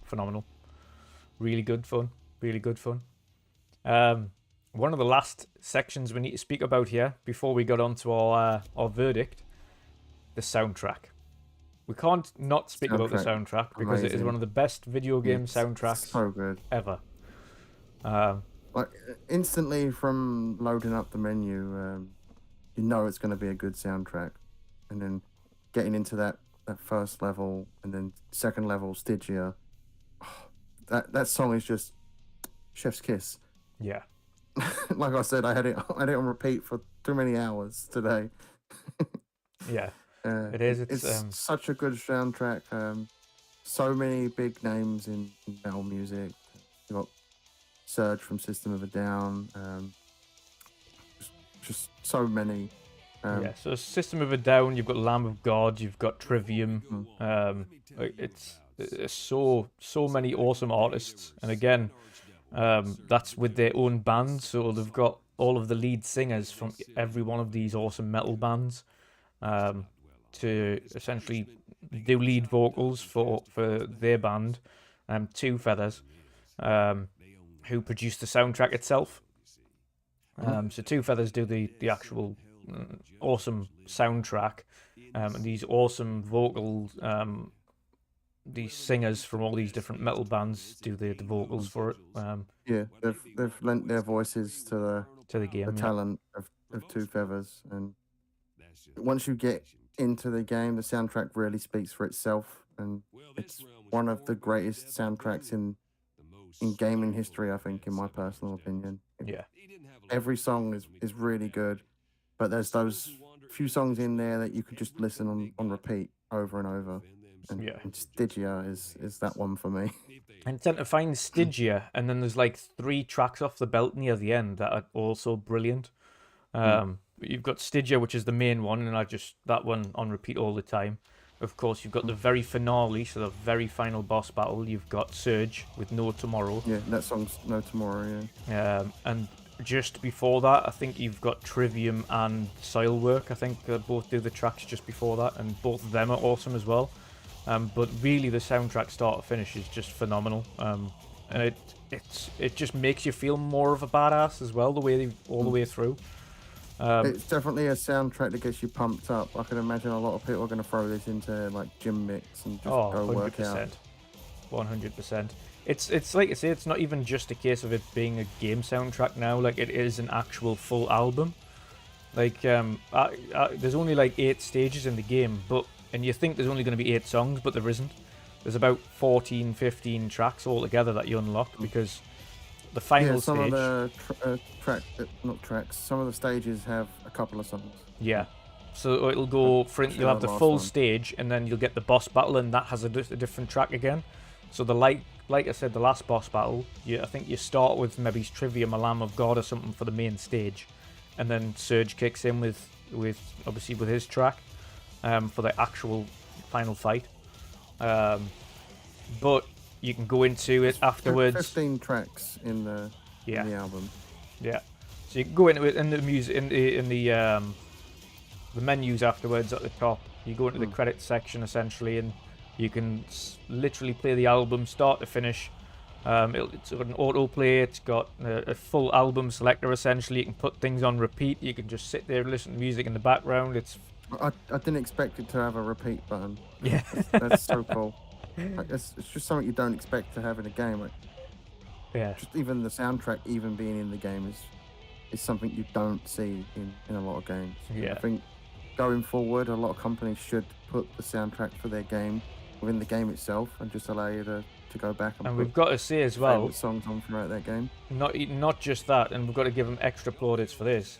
phenomenal. Really good fun. One of the last sections we need to speak about here before we got on to our verdict, the soundtrack. We can't not speak about the soundtrack because it is one of the best video game soundtracks so good ever. Like instantly from loading up the menu, you know it's going to be a good soundtrack, and then getting into that first level and then second level, Stygia. That song is just chef's kiss. Yeah. Like I said, I had it on repeat for too many hours today. Yeah, it is. It's such a good soundtrack. So many big names in metal music. You got Surge from System of a Down. Just so many. So System of a Down. You've got Lamb of God. You've got Trivium. It's so many awesome artists, and again, that's with their own bands. So they've got all of the lead singers from every one of these awesome metal bands to essentially do lead vocals for their band, Two Feathers, who produced the soundtrack itself. So Two Feathers do the actual awesome soundtrack, and these awesome vocal, these singers from all these different metal bands do the vocals for it. They've lent their voices to the game, the talent of Two Feathers, and once you get into the game, the soundtrack really speaks for itself, and it's one of the greatest soundtracks in gaming history, I think, in my personal opinion. Yeah. Every song is really good, but there's those few songs in there that you could just listen on repeat over and over. And Stygia is that one for me. And tend to find Stygia, and then there's like 3 tracks off the belt near the end that are also brilliant. You've got Stygia, which is the main one, and that one on repeat all the time. Of course, you've got the very finale, so the very final boss battle. You've got Surge with No Tomorrow. Yeah, that song's No Tomorrow, and just before that, I think you've got Trivium and Soilwork. I think they both do the tracks just before that, and both of them are awesome as well. But really, the soundtrack start to finish is just phenomenal. And it just makes you feel more of a badass as well, all the way through. It's definitely a soundtrack that gets you pumped up. I can imagine a lot of people are going to throw this into like gym mix and just go work out. 100%. It's like I say, it's not even just a case of it being a game soundtrack now. Like, it is an actual full album. Like, there's only like 8 stages in the game, and you think there's only going to be 8 songs, but there isn't. There's about 14, 15 tracks altogether that you unlock, because the final some stage... of the some of the stages have a couple of songs. Yeah. So it'll go, you'll have the full stage, and then you'll get the boss battle, and that has a different track again. So like I said, the last boss battle, I think you start with maybe Trivium, a Lamb of God or something for the main stage, and then Surge kicks in with obviously with his track for the actual final fight. But you can go into it afterwards. 15 tracks in the album. Yeah. So you can go into it in the music in the menus afterwards at the top. You go into the credits section essentially, and you can literally play the album start to finish. It's got an autoplay. It's got a full album selector essentially. You can put things on repeat. You can just sit there and listen to music in the background. I didn't expect it to have a repeat button. Yeah, that's so cool. Like, it's just something you don't expect to have in a game. Like, yeah. Just even the soundtrack, even being in the game, is something you don't see in a lot of games. Yeah. I think going forward, a lot of companies should put the soundtrack for their game within the game itself, and just allow you to go back and we've got to say as well, songs on throughout that game. Not just that, and we've got to give them extra plaudits for this.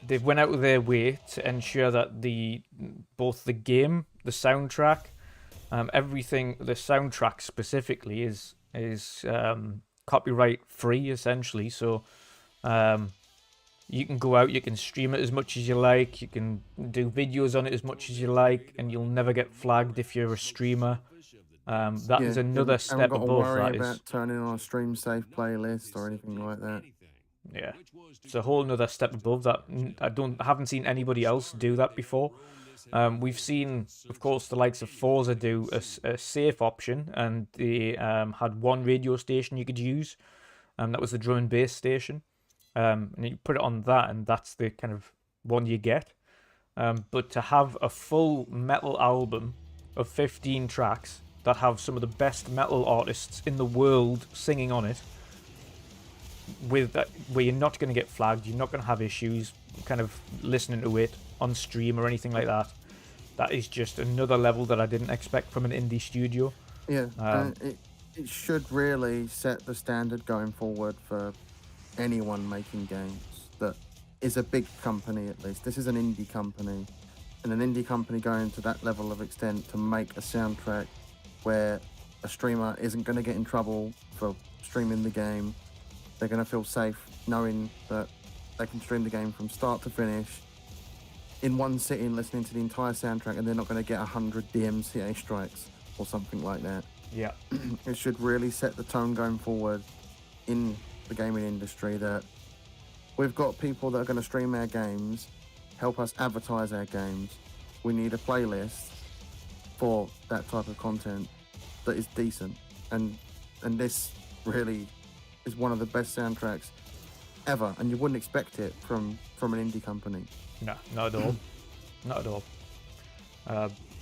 They've went out of their way to ensure that both the game, the soundtrack, everything, the soundtrack specifically is copyright free essentially. So you can go out, you can stream it as much as you like, you can do videos on it as much as you like, and you'll never get flagged if you're a streamer. That is another step above that. Don't worry about turning on a stream safe playlist or anything like that. Yeah, it's a whole nother step above that. I haven't seen anybody else do that before. We've seen, of course, the likes of Forza do a safe option, and they had one radio station you could use, and that was the drum and bass station. And you put it on that, and that's the kind of one you get. But to have a full metal album of 15 tracks that have some of the best metal artists in the world singing on it, with that, where you're not going to get flagged, you're not going to have issues kind of listening to it on stream or anything like that. That is just another level that I didn't expect from an indie studio. Yeah, it should really set the standard going forward for anyone making games that is a big company. At least this is an indie company, and an indie company going to that level of extent to make a soundtrack where a streamer isn't going to get in trouble for streaming the game. They're going to feel safe knowing that they can stream the game from start to finish in one sitting, listening to the entire soundtrack, and they're not going to get 100 DMCA strikes or something like that. Yeah. It should really set the tone going forward in the gaming industry, that we've got people that are going to stream our games, help us advertise our games. We need a playlist for that type of content that is decent, and this really is one of the best soundtracks ever, and you wouldn't expect it from an indie company. No, not at all. Not at all.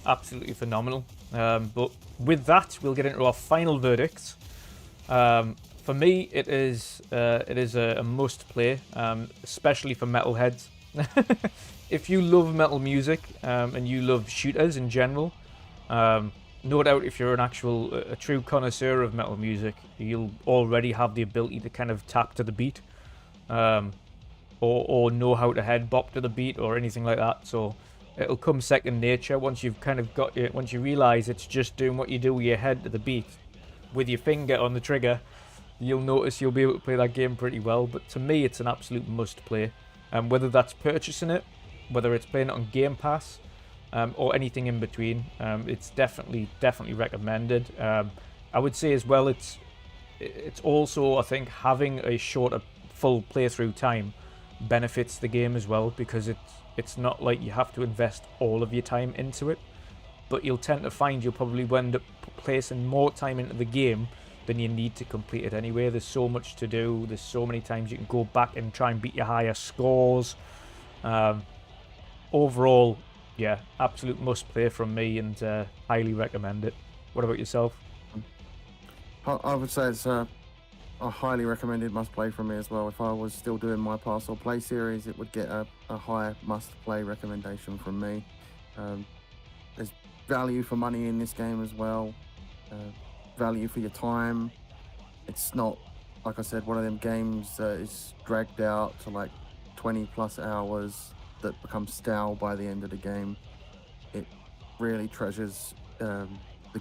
Absolutely phenomenal. But with that, we'll get into our final verdicts. For me, it is a must play, especially for metalheads. If you love metal music and you love shooters in general, no doubt if you're a true connoisseur of metal music, you'll already have the ability to kind of tap to the beat, or know how to head bop to the beat or anything like that. So it'll come second nature once you've kind of got it. Once you realise it's just doing what you do with your head to the beat, with your finger on the trigger, you'll notice you'll be able to play that game pretty well. But to me, it's an absolute must play. Whether that's purchasing it, whether it's playing it on Game Pass, or anything in between, it's definitely recommended. I would say as well, it's it's also, I think, having a shorter full playthrough time benefits the game as well, because it's not like you have to invest all of your time into it, but you'll tend to find you'll probably end up placing more time into the game than you need to complete it anyway. There's so much to do. There's so many times you can go back and try and beat your higher scores. Overall, yeah, absolute must play from me, and highly recommend it. What about yourself? I would say it's a highly recommended must play from me as well. If I was still doing my pass or play series, it would get a high must play recommendation from me. There's value for money in this game as well. Value for your time. It's not, like I said, one of them games that is dragged out to like 20 plus hours that becomes stale by the end of the game. It really treasures the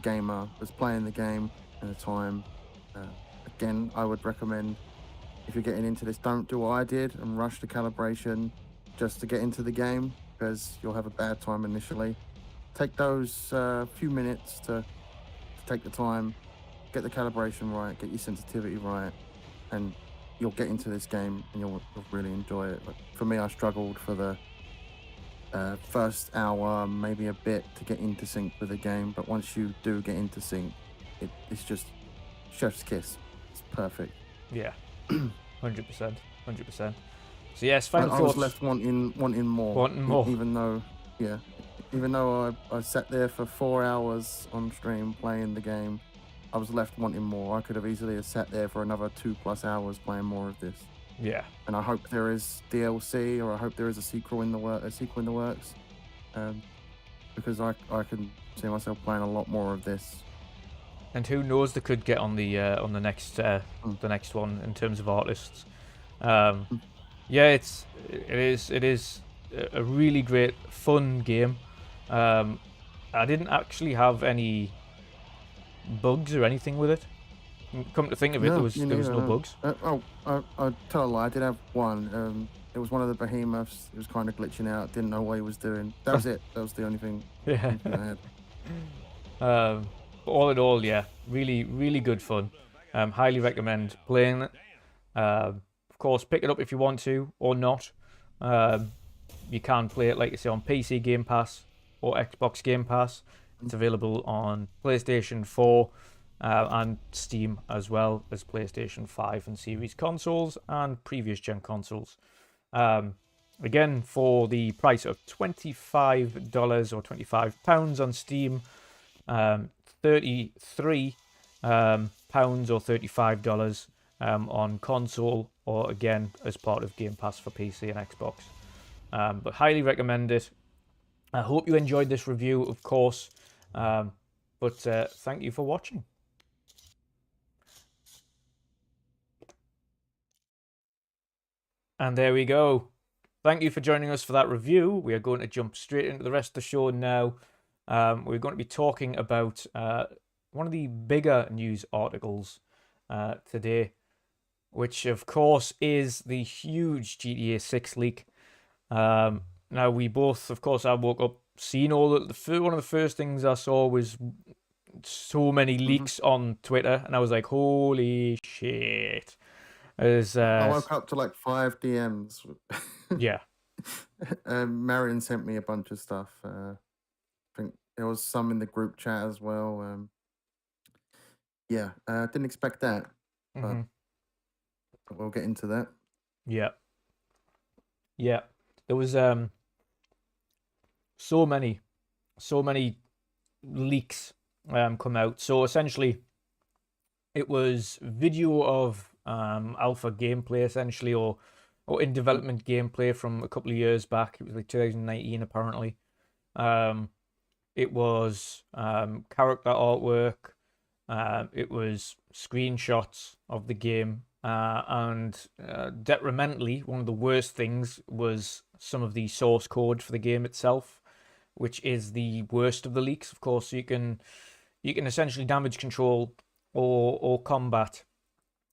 gamer that's playing the game and the time. Again, I would recommend, if you're getting into this, don't do what I did and rush the calibration just to get into the game, because you'll have a bad time initially. Take those few minutes to take the time, get the calibration right, get your sensitivity right, and you'll get into this game and you'll really enjoy it. But for me, I struggled for the first hour, maybe a bit, to get into sync with the game. But once you do get into sync, it's just chef's kiss. It's perfect. Yeah, 100%, 100%. So yes, final I thoughts. was left wanting more. Wanting more. Even though I sat there for 4 hours on stream playing the game, I was left wanting more. I could have easily sat there for another 2+ hours playing more of this. Yeah. And I hope there is DLC, or I hope there is a sequel in the works, because I can see myself playing a lot more of this. And who knows, they could get on the next the next one in terms of artists. Yeah, it is a really great fun game. I didn't actually have any bugs or anything with it. Come to think of it, there was no bugs. I'll tell a lie, I did have one. It was one of the behemoths. It was kind of glitching out. Didn't know what he was doing. That was it. That was the only thing. Yeah. I had. All in all, yeah, really good fun. Highly recommend playing it. Of course, pick it up if you want to or not. You can play it, like I say, on PC Game Pass or Xbox Game Pass. It's available on PlayStation 4 and Steam, as well as PlayStation 5 and Series consoles and previous gen consoles. Again, for the price of $25 or £25 on Steam, 33 pounds or $35 on console, or again as part of Game Pass for PC and Xbox. But highly recommend it. I hope you enjoyed this review, of course. But thank you for watching. And there we go. Thank you for joining us for that review. We are going to jump straight into the rest of the show now. We're going to be talking about one of the bigger news articles today, which of course is the huge GTA 6 leak. Now, we both, of course, I woke up seeing all one of the first things I saw was so many leaks on Twitter, and I was like, holy shit. I woke up to like 5 DMs. Yeah. Marion sent me a bunch of stuff. I think there was some in the group chat as well. Yeah, didn't expect that, but we'll get into that. Yeah. There was so many leaks come out. So essentially, it was video of alpha gameplay, essentially, or in development gameplay from a couple of years back. It was like 2019, apparently. It was character artwork. It was screenshots of the game. And detrimentally, one of the worst things was some of the source code for the game itself, which is the worst of the leaks. Of course, you can essentially damage control or combat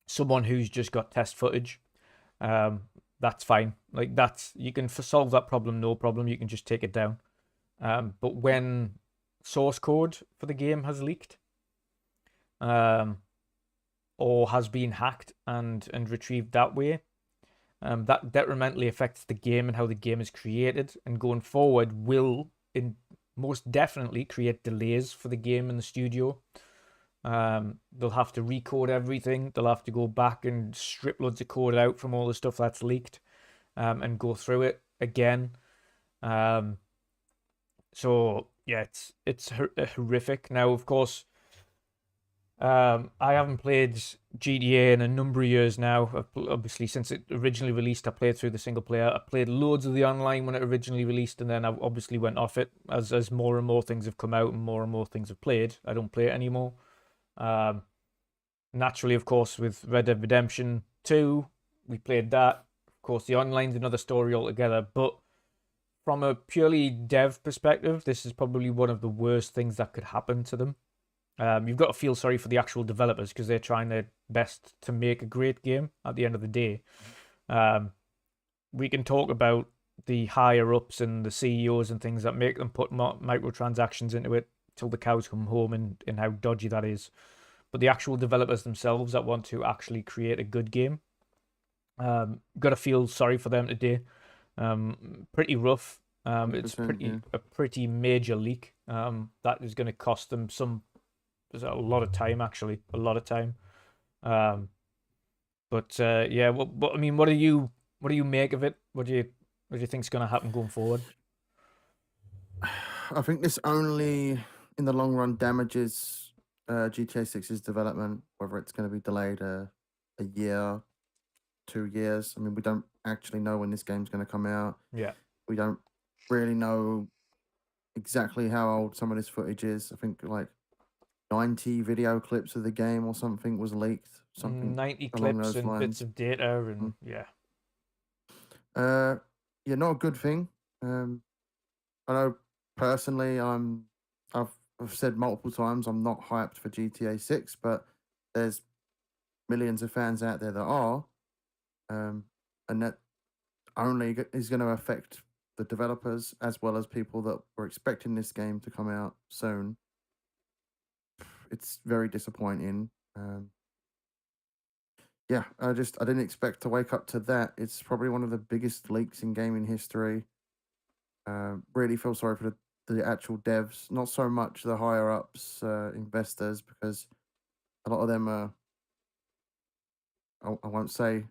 someone who's just got test footage. That's fine. Like, you can solve that problem, no problem. You can just take it down. But when source code for the game has leaked, or has been hacked and retrieved that way. That detrimentally affects the game and how the game is created, and going forward will most definitely create delays for the game in the studio. They'll have to recode everything. They'll have to go back and strip loads of code out from all the stuff that's leaked, and go through it again. So yeah, it's horrific. Now, of course, I haven't played GTA in a number of years now. Obviously, since it originally released, I played through the single player. I played loads of the online when it originally released, and then I obviously went off it as more and more things have come out and more things have played. I don't play it anymore. Naturally, of course, with Red Dead Redemption 2, we played that. Of course, the online's another story altogether, but from a purely dev perspective, this is probably one of the worst things that could happen to them. You've got to feel sorry for the actual developers because they're trying their best to make a great game at the end of the day. We can talk about the higher ups and the CEOs and things that make them put microtransactions into it till the cows come home, and how dodgy that is. But the actual developers themselves that want to actually create a good game, got to feel sorry for them today. Pretty rough. It's a pretty major leak. That is going to cost them there's a lot of time, actually, a lot of time. But yeah, what I mean, what do you make of it? What do you think's going to happen going forward? I think this only, in the long run, damages GTA 6's development, whether it's going to be delayed a year, 2 years. I mean, we don't actually know when this game's going to come out. Yeah. We don't really know exactly how old some of this footage is. I think like 90 video clips of the game or something was leaked. Something 90 along clips those and lines. bits of data, and yeah. Yeah, not a good thing. I know personally, I've said multiple times I'm not hyped for GTA 6, but there's millions of fans out there that are, and that only is going to affect the developers as well as people that were expecting this game to come out soon. It's very disappointing. Yeah, I didn't expect to wake up to that. It's probably one of the biggest leaks in gaming history. Really feel sorry for the actual devs, not so much the higher ups, investors, because a lot of them are. I won't say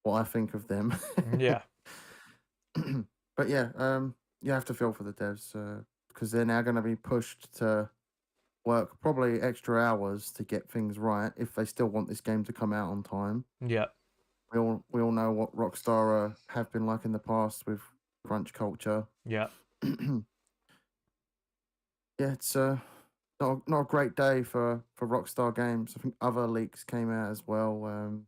what I think of them. Yeah. But yeah, you have to feel for the devs because they're now going to be pushed to work probably extra hours to get things right if they still want this game to come out on time. Yeah. We all know what Rockstar have been like in the past with crunch culture. Yeah. Yeah, it's not a great day for Rockstar Games. I think other leaks came out as well.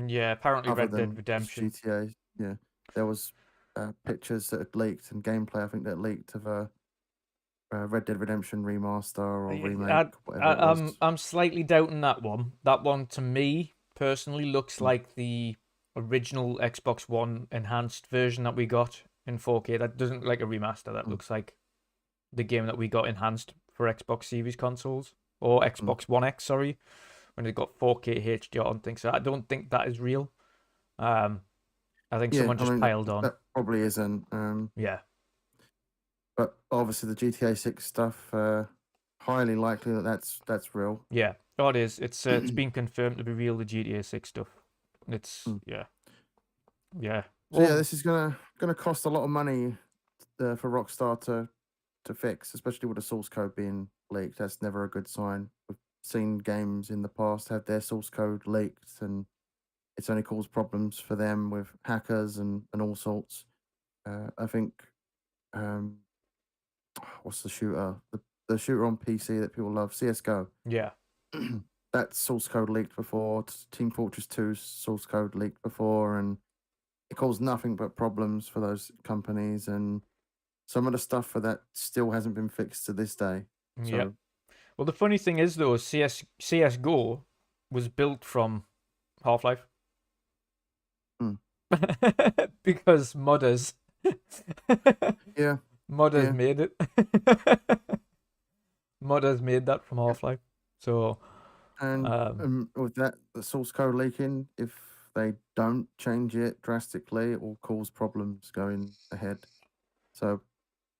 Yeah, apparently Other Red Dead than Redemption. GTA, yeah, there was pictures that had leaked and gameplay. I think that leaked of a Red Dead Redemption remaster or remake, whatever it was. I'm slightly doubting that one. That one, to me personally, looks like the original Xbox One enhanced version that we got in 4K. That doesn't look like a remaster. That looks like the game that we got enhanced for Xbox Series consoles, or Xbox One X, sorry, when it got 4K HDR and things. So I don't think that is real. I think someone just piled on. That probably isn't. Yeah. But obviously the GTA 6 stuff, highly likely that's real. Yeah. Oh, it is. It's been confirmed to be real, the GTA 6 stuff. It's yeah. So yeah, this is gonna cost a lot of money for Rockstar to fix, especially with the source code being leaked. That's never a good sign. We've seen games in the past have their source code leaked, and it's only caused problems for them with hackers and all sorts. I think, what's the shooter? The shooter on PC that people love, CS:GO. Yeah. That source code leaked before. Team Fortress 2's source code leaked before, and it caused nothing but problems for those companies. And some of the stuff for that still hasn't been fixed to this day. So, yeah. Well, the funny thing is, though, CSGO was built from Half-Life. Because modders. yeah. Modders made it. Modders made that from Half-Life. So, And with that, the source code leaking, if they don't change it drastically, it will cause problems going ahead. So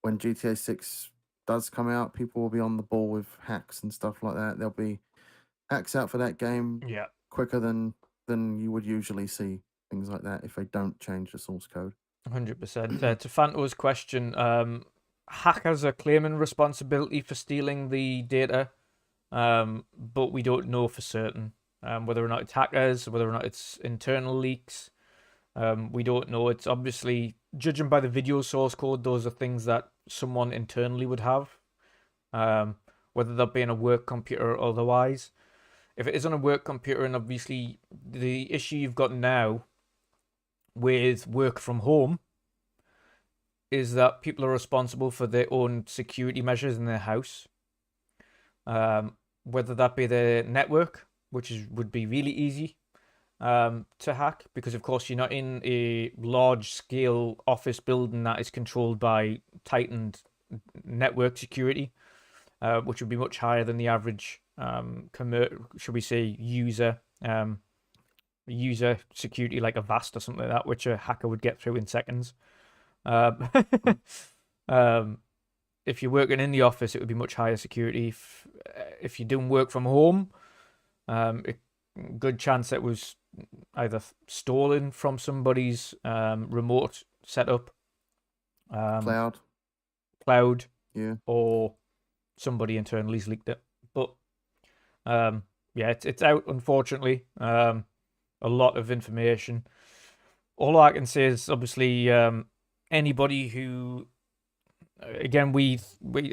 when GTA 6 does come out, people will be on the ball with hacks and stuff like that. There'll be hacks out for that game Yeah, quicker than you would usually see things like that if they don't change the source code. 100%. To Fanto's question, hackers are claiming responsibility for stealing the data, but we don't know for certain whether or not it's hackers, whether or not it's internal leaks. We don't know. It's obviously, judging by the video source code, those are things that someone internally would have, whether that be on a work computer or otherwise. If it is on a work computer, and obviously the issue you've got now with work from home is that people are responsible for their own security measures in their house. Whether that be their network, which would be really easy to hack, because of course you're not in a large scale office building that is controlled by tightened network security, which would be much higher than the average should we say user security, like a Vast or something like that, which a hacker would get through in seconds. If you're working in the office, it would be much higher security. If you're doing work from home, good chance that was either stolen from somebody's remote setup, Cloud, yeah, or somebody intentionally's leaked it. But yeah, it's out, unfortunately. A lot of information. All I can say is obviously anybody who, again, I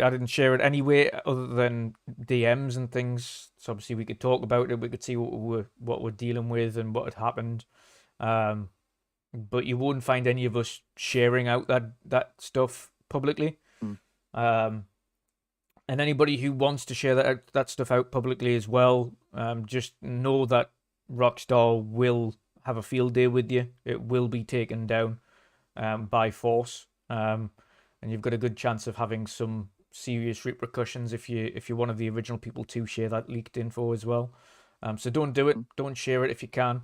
didn't share it anyway, other than DMs and things. So obviously we could talk about it. We could see what we're dealing with and what had happened. But you won't find any of us sharing out that stuff publicly. And anybody who wants to share that stuff out publicly as well, just know that Rockstar will have a field day with you. It will be taken down by force, and you've got a good chance of having some serious repercussions if you're one of the original people to share that leaked info as well. So don't do it. Don't share it if you can.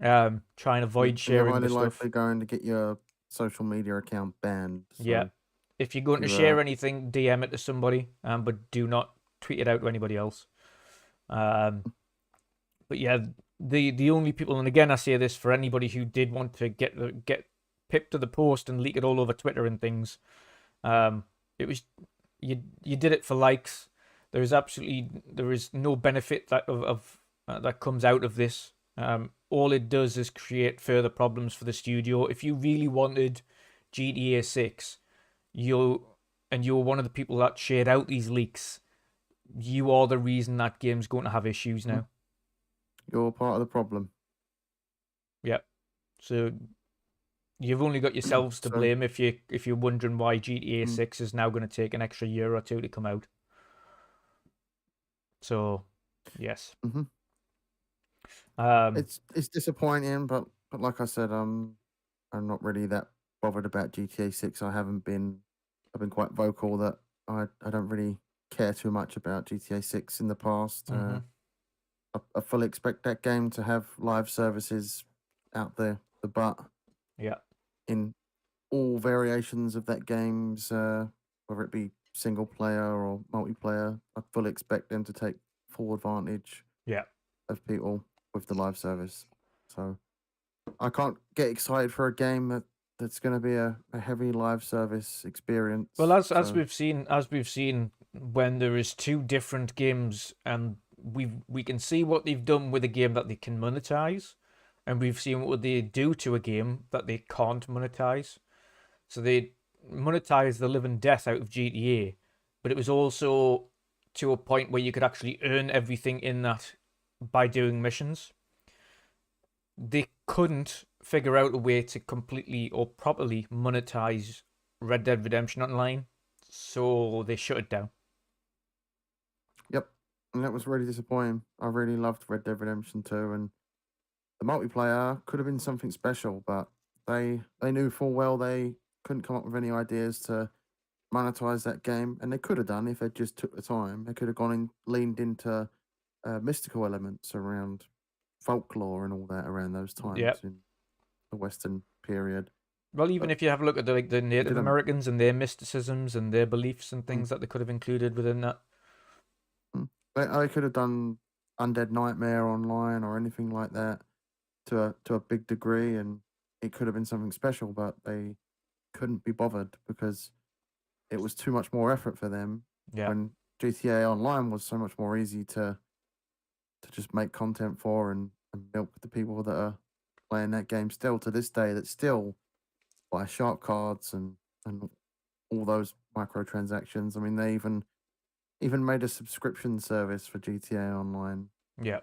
Try and avoid sharing you're highly the stuff. likely going to get your social media account banned. So yeah. If you're going to share anything, DM it to somebody, but do not tweet it out to anybody else. But yeah, the only people, and again I say this for anybody who did want to get pipped to the post and leak it all over Twitter and things, it was you did it for likes. There is no benefit that comes out of this. All it does is create further problems for the studio. If you really wanted GTA 6, you're one of the people that shared out these leaks, you are the reason that game's going to have issues now. You're part of the problem. Yeah. So you've only got yourselves to blame if you're wondering why GTA 6 is now going to take an extra year or two to come out. So, yes. It's disappointing, but like I said, I'm not really that bothered about GTA 6. I've been quite vocal that I don't really care too much about GTA 6 in the past. I fully expect that game to have live services out there, in all variations of that game's, whether it be single player or multiplayer. I fully expect them to take full advantage of people with the live service. So I can't get excited for a game that's going to be a heavy live service experience. Well, as we've seen, when there is two different games, and we can see what they've done with a game that they can monetize, and we've seen what they do to a game that they can't monetize. So they monetized the living death out of GTA, but it was also to a point where you could actually earn everything in that by doing missions. They couldn't figure out a way to completely or properly monetize Red Dead Redemption Online, so they shut it down. Yep, and that was really disappointing. I really loved Red Dead Redemption 2, and the multiplayer could have been something special, but they knew full well they couldn't come up with any ideas to monetize that game, and they could have done if they just took the time. They could have leaned into mystical elements around folklore and all that around those Yeah. times in the Western period. Well, even if you have a look at the Native did 'em- Americans and their mysticisms and their beliefs and Mm. things that they could have included within that. They could have done Undead Nightmare online or anything like that to a big degree, and it could have been something special, but they couldn't be bothered because it was too much more effort for them. Yeah. When GTA Online was so much more easy to just make content for and milk the people that are playing that game still to this day that still buy shark cards and all those microtransactions. I mean, they even made a subscription service for GTA Online Yeah.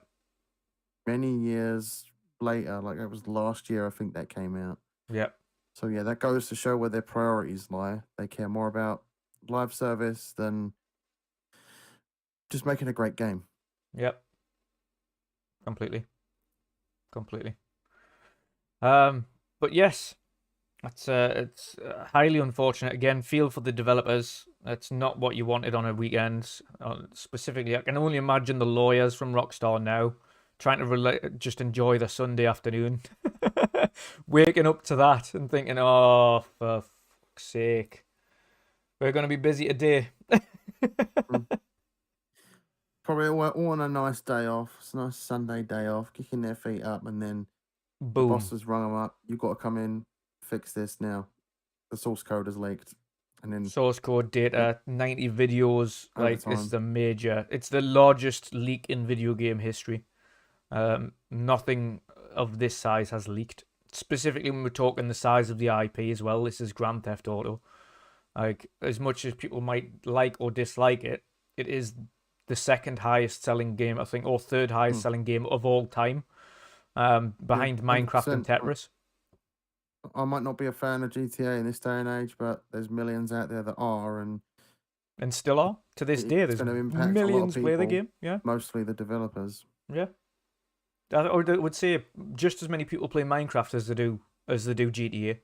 many years later. Like it was last year, I think that came out. Yeah. So yeah, that goes to show where their priorities lie. They care more about live service than just making a great game. Yep. Completely. But yes, it's highly unfortunate. Again, feel for the developers. That's not what you wanted on a weekend. Specifically, I can only imagine the lawyers from Rockstar now trying to just enjoy the Sunday afternoon, waking up to that and thinking, "Oh, for fuck's sake, we're going to be busy today." Probably all on a nice day off. It's a nice Sunday day off, kicking their feet up, and then the Boom. boss has rung them up. You've got to come in, fix this now. The source code is leaked. And then Source code data, 90 videos. Like, this is overtime. it's the largest leak in video game history. Nothing of this size has leaked. Specifically, when we're talking the size of the IP as well, this is Grand Theft Auto. Like, as much as people might like or dislike it, it is the second highest selling game, I think, or third highest selling game of all time, behind Minecraft and Tetris. I might not be a fan of GTA in this day and age, but there's millions out there that are, and still are to this day. There's millions play the game. Yeah, mostly the developers. Yeah, I would say just as many people play Minecraft as they do GTA.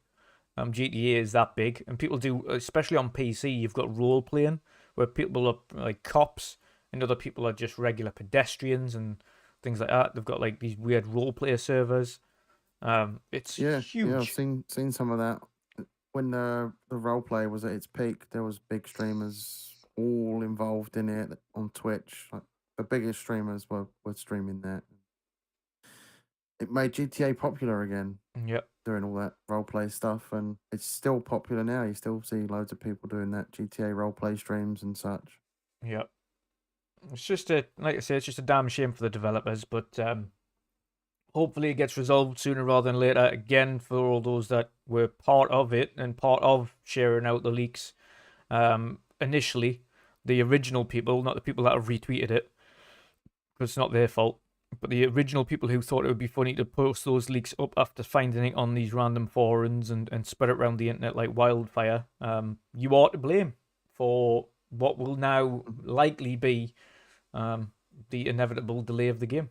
GTA is that big, and people do, especially on PC. You've got role playing where people are like cops, and other people are just regular pedestrians and things like that. They've got like these weird role player servers. It's huge. Yeah, I've seen some of that. When the role play was at its peak, there was big streamers all involved in it on Twitch. Like the biggest streamers were streaming that. It made GTA popular again. Yep. Doing all that role play stuff, and it's still popular now. You still see loads of people doing that GTA role play streams and such. Yep. It's just like I say, it's just a damn shame for the developers, but hopefully it gets resolved sooner rather than later. Again, for all those that were part of it and part of sharing out the leaks. Initially, the original people, not the people that have retweeted it, because it's not their fault, but the original people who thought it would be funny to post those leaks up after finding it on these random forums and spread it around the internet like wildfire, you are to blame for what will now likely be the inevitable delay of the game.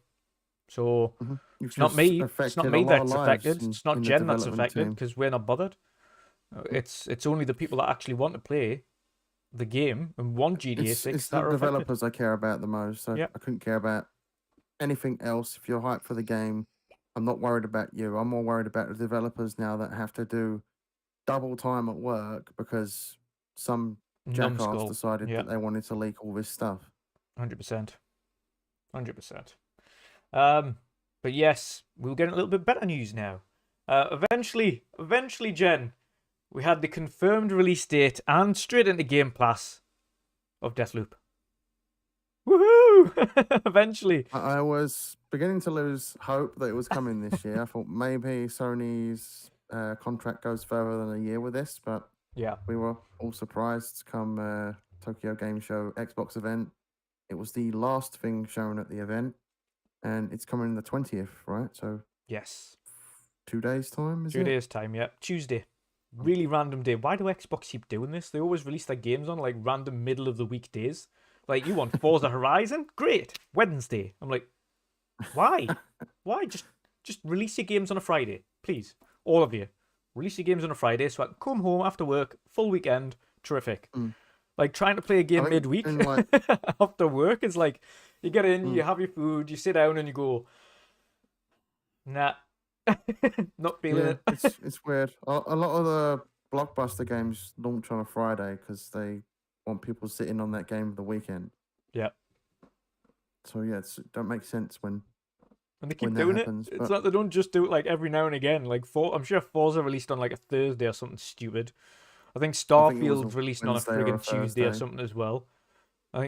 So it's not me. It's not me that's affected. It's not Jen that's affected because we're not bothered. It's only the people that actually want to play the game and want GTA 6 it's that the are developers affected. I care about the most. So I couldn't care about anything else. If you're hyped for the game, I'm not worried about you. I'm more worried about the developers now that have to do double time at work because some jackass decided that they wanted to leak all this stuff. 100%. But yes, we'll get a little bit better news now. Eventually, Jen, we had the confirmed release date and straight into Game Pass of Deathloop. Woohoo! Eventually. I was beginning to lose hope that it was coming this year. I thought maybe Sony's contract goes further than a year with this, but yeah, we were all surprised come Tokyo Game Show Xbox event. It was the last thing shown at the event, and it's coming the 20th, right? So yes, 2 days time, is it? 2 days time, yeah. Tuesday. Really random day. Why do Xbox keep doing this? They always release their games on like random middle of the week days. Like, you want Forza Horizon? Great. Wednesday. I'm like, why? Why? Just release your games on a Friday, please. All of you. Release your games on a Friday so I can come home after work, full weekend. Terrific. Like, trying to play a game midweek after work is like, You get in, you Mm. have your food, you sit down, and you go, nah, not feeling Yeah, it. it's weird. A lot of the blockbuster games launch on a Friday because they want people sitting on that game the weekend. Yeah. So yeah, it don't make sense And they when keep that doing it. happens. It's But not they don't just do it like every now and again. Like I'm sure Forza released on like a Thursday or something stupid. I think I think it was a Starfield's releasing on a Wednesday or a friggin' Tuesday or Thursday. something as well. I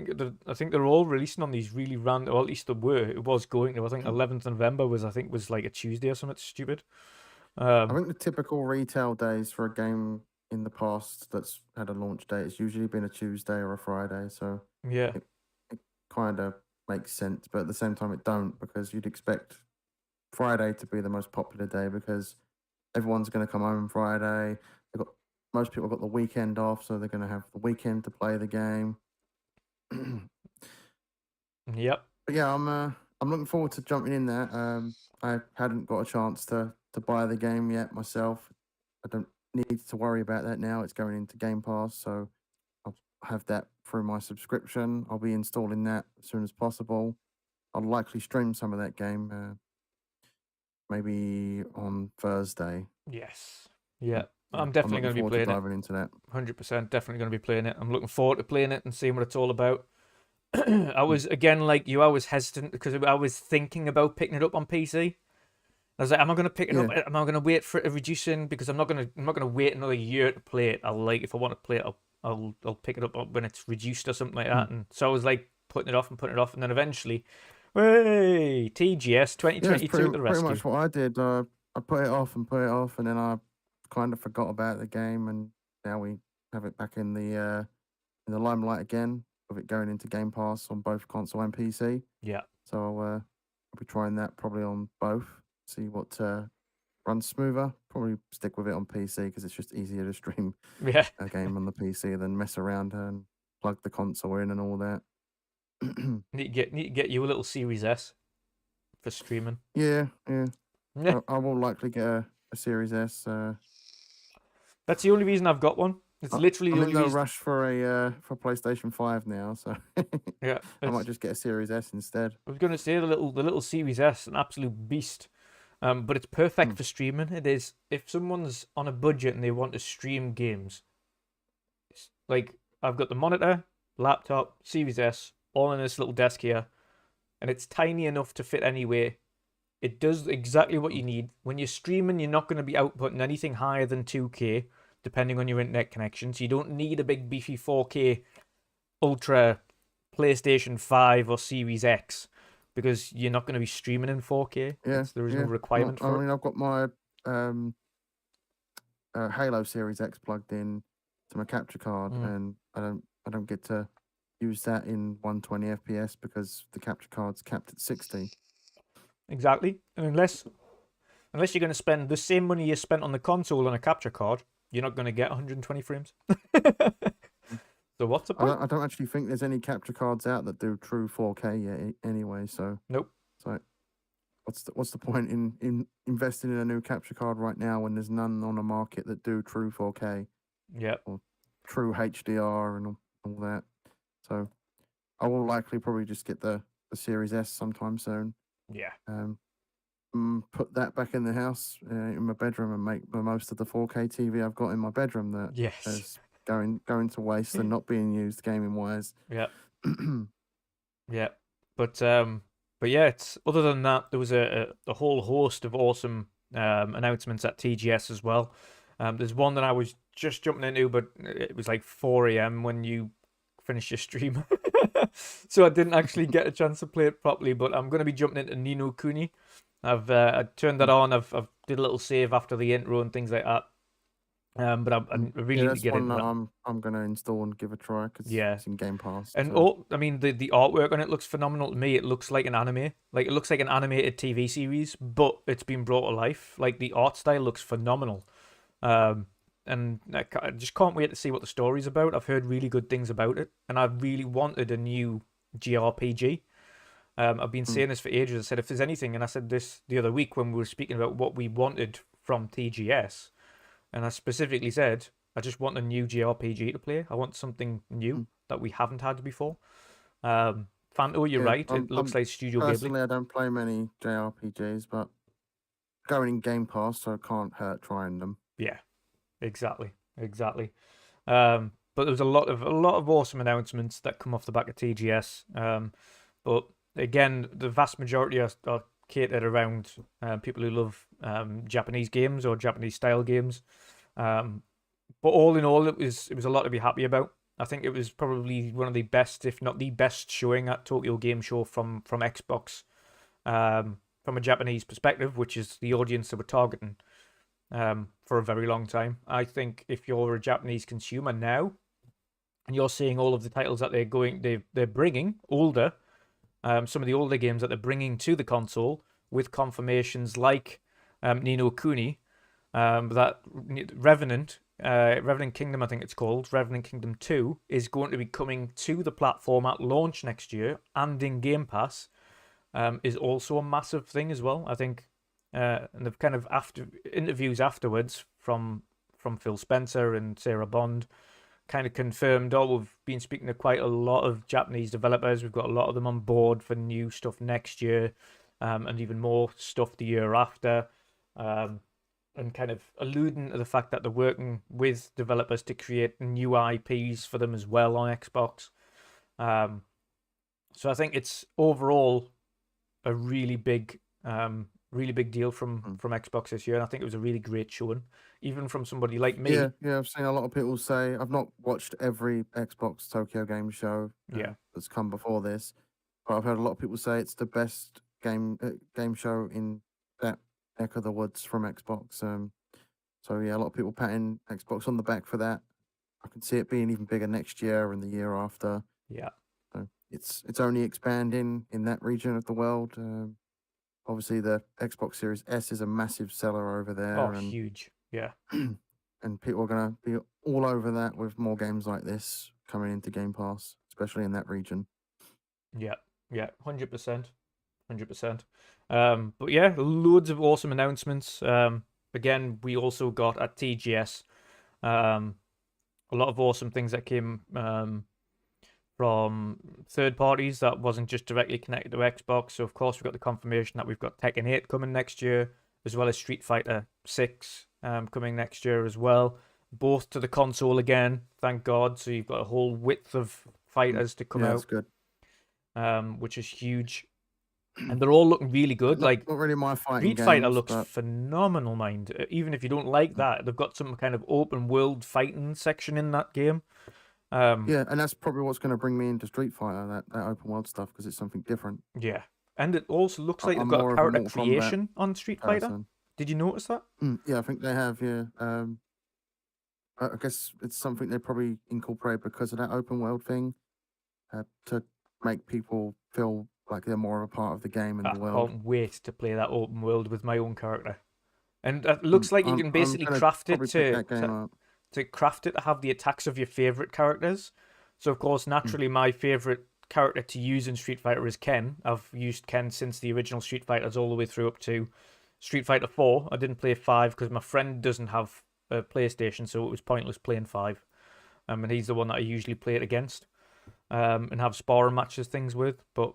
think they're all releasing on these really random. Well, at least they were. It was going to. I think 11th November was like a Tuesday or something stupid. I Um, think the typical retail days for a game in the past that's had a launch date has usually been a Tuesday or a Friday. So yeah, it kind of makes sense, but at the same time, it don't because you'd expect Friday to be the most popular day because everyone's going to come home Friday. They got most people got the weekend off, so they're going to have the weekend to play the game. yep, But yeah, I'm looking forward to jumping in there. I hadn't got a chance to buy the game yet myself. I don't need to worry about that now. It's going into Game Pass, so I'll have that through my subscription. I'll be installing that as soon as possible. I'll likely stream some of that game, maybe on Thursday. yes, yeah. Yeah, I'm I'm definitely looking going to be forward to playing it. diving into that. 100%, definitely going to be playing it. I'm looking forward to playing it and seeing what it's all about. I Mm. was again like you. I was hesitant because I was thinking about picking it up on PC. I was like, am I going to pick it up? Yeah, Am I going to wait for it to reduce in? Because I'm not going to wait another year to play it. I'll like if I want to play it, I'll pick it up when it's reduced or something like mm. that. And so I was like putting it off and putting it off, and then eventually, hey, TGS Yeah, it's 2022 to the pretty rescue. much what I did. I put it off and put it off, and then I kind of forgot about the game, and now we have it back in the limelight again, with it going into Game Pass on both console and PC. Yeah, So I'll be trying that probably on both. See what runs smoother. Probably stick with it on PC because it's just easier to stream yeah. a game on the PC than mess around and plug the console in and all that. Need to get you a little Series S for streaming. Yeah, yeah. Yeah, I will likely get a Series S. that's the only reason I've got one. It's literally the I'm in only no reason. rush for PlayStation 5 now, so Yeah, I might it's. just get a Series S instead. I was going to say the little Series S, an absolute beast. But it's perfect Mm. for streaming. It is. If someone's on a budget and they want to stream games, like I've got the monitor, laptop, Series S, all in this little desk here, and it's tiny enough to fit anywhere. It does exactly what you need. When you're streaming, you're not going to be outputting anything higher than 2K, depending on your internet connection. So you don't need a big beefy 4K Ultra PlayStation 5 or Series X because you're not going to be streaming in 4K. Yeah, There is no yeah. Well, requirement I for it. mean, I've got my um, Halo Series X plugged in to my capture card, Mm. and I don't get to use that in 120 FPS because the capture card's capped at 60. Exactly. And unless you're going to spend the same money you spent on the console on a capture card, you're not going to get 120 frames. So what's the point? I don't actually think there's any capture cards out that do true 4K yet anyway. So Nope. so what's the point in investing in a new capture card right now when there's none on the market that do true 4K Yeah. or true HDR and all that? So I will likely probably just get the Series S sometime soon. Yeah. Put that back in the house in my bedroom and make the most of the 4K TV I've got in my bedroom that Yes. is going to waste and not being used gaming wise. Yeah. Yeah. But yeah, it's other than that, there was a whole host of awesome announcements at TGS as well. There's one that I was just jumping into, but it was like 4 a.m. when you finished your stream. So I didn't actually get a chance to play it properly, but I'm going to be jumping into Nino Kuni. I turned that on. I've did a little save after the intro and things like that. But I really Yeah, need to that's get one into that that. I'm gonna install and give a try because Yeah, it's in Game Pass. and So I mean, the artwork on it looks phenomenal to me. It looks like an anime. Like it looks like an animated TV series, but it's been brought to life. Like the art style looks phenomenal. And I just can't wait to see what the story's about. I've heard really good things about it, and I really wanted a new JRPG. I've been mm, saying this for ages. I said if there's anything, and I said this the other week when we were speaking about what we wanted from TGS, and I specifically said I just want a new JRPG to play. I want something new mm. that we haven't had before. Um, Fanto, you're Yeah, right. It looks I'm like Studio Ghibli. personally, I don't play many JRPGs, but going in Game Pass, so it can't hurt trying them. Yeah, exactly, exactly. But there was a lot of awesome announcements that come off the back of TGS. But again, the vast majority are catered around people who love Japanese games or Japanese style games. But all in all, it was a lot to be happy about. I think it was probably one of the best, if not the best, showing at Tokyo Game Show from Xbox, from a Japanese perspective, which is the audience that we're targeting for a very long time. I think if you're a Japanese consumer now, and you're seeing all of the titles that they're bringing older, some of the older games that they're bringing to the console with confirmations like Ni no Kuni, that Revenant Kingdom, I think it's called, Revenant Kingdom 2, is going to be coming to the platform at launch next year and in Game Pass, is also a massive thing as well. I think, and they've kind of after interviews afterwards from Phil Spencer and Sarah Bond kind of confirmed, we've been speaking to quite a lot of Japanese developers. We've got a lot of them on board for new stuff next year, and even more stuff the year after. And kind of alluding to the fact that they're working with developers to create new IPs for them as well on Xbox. So I think it's overall a really big deal from Xbox this year. And I think it was a really great showing, even from somebody like me. Yeah, I've seen a lot of people say, I've not watched every Xbox Tokyo Game Show that's come before this, but I've heard a lot of people say it's the best game show in that neck of the woods from Xbox. So yeah, a lot of people patting Xbox on the back for that. I can see it being even bigger next year and the year after. Yeah. So it's only expanding in that region of the world. Obviously, the Xbox Series S is a massive seller over there. Oh, huge. Yeah. And people are going to be all over that with more games like this coming into Game Pass, especially in that region. Yeah. 100%. 100%. But yeah, loads of awesome announcements. Again, we also got at TGS a lot of awesome things that came from third parties that wasn't just directly connected to Xbox. So of course we got the confirmation that we've got Tekken 8 coming next year, as well as Street Fighter 6 coming next year as well. Both to the console again, thank God. So you've got a whole width of fighters to come out. That's good. Which is huge. And they're all looking really good. Not really my fighting Street Fighter games, looks phenomenal, mind. Even if you don't like that, they've got some kind of open world fighting section in that game. Yeah, and that's probably what's going to bring me into Street Fighter, that open world stuff, because it's something different. Yeah, and it also looks like they've got a character creation on Street Fighter. Did you notice that? Yeah, I think they have. Yeah, I guess it's something they probably incorporate because of that open world thing, to make people feel like they're more of a part of the game and the world. I can't wait to play that open world with my own character. And it looks like you can basically craft it to craft it to have the attacks of your favorite characters. So of course, naturally, my favorite character to use in Street Fighter is Ken. I've used Ken since the original Street Fighters all the way through up to Street Fighter 4. I didn't play 5 because my friend doesn't have a PlayStation, so it was pointless playing 5. And he's the one that I usually play it against, and have sparring matches things with. But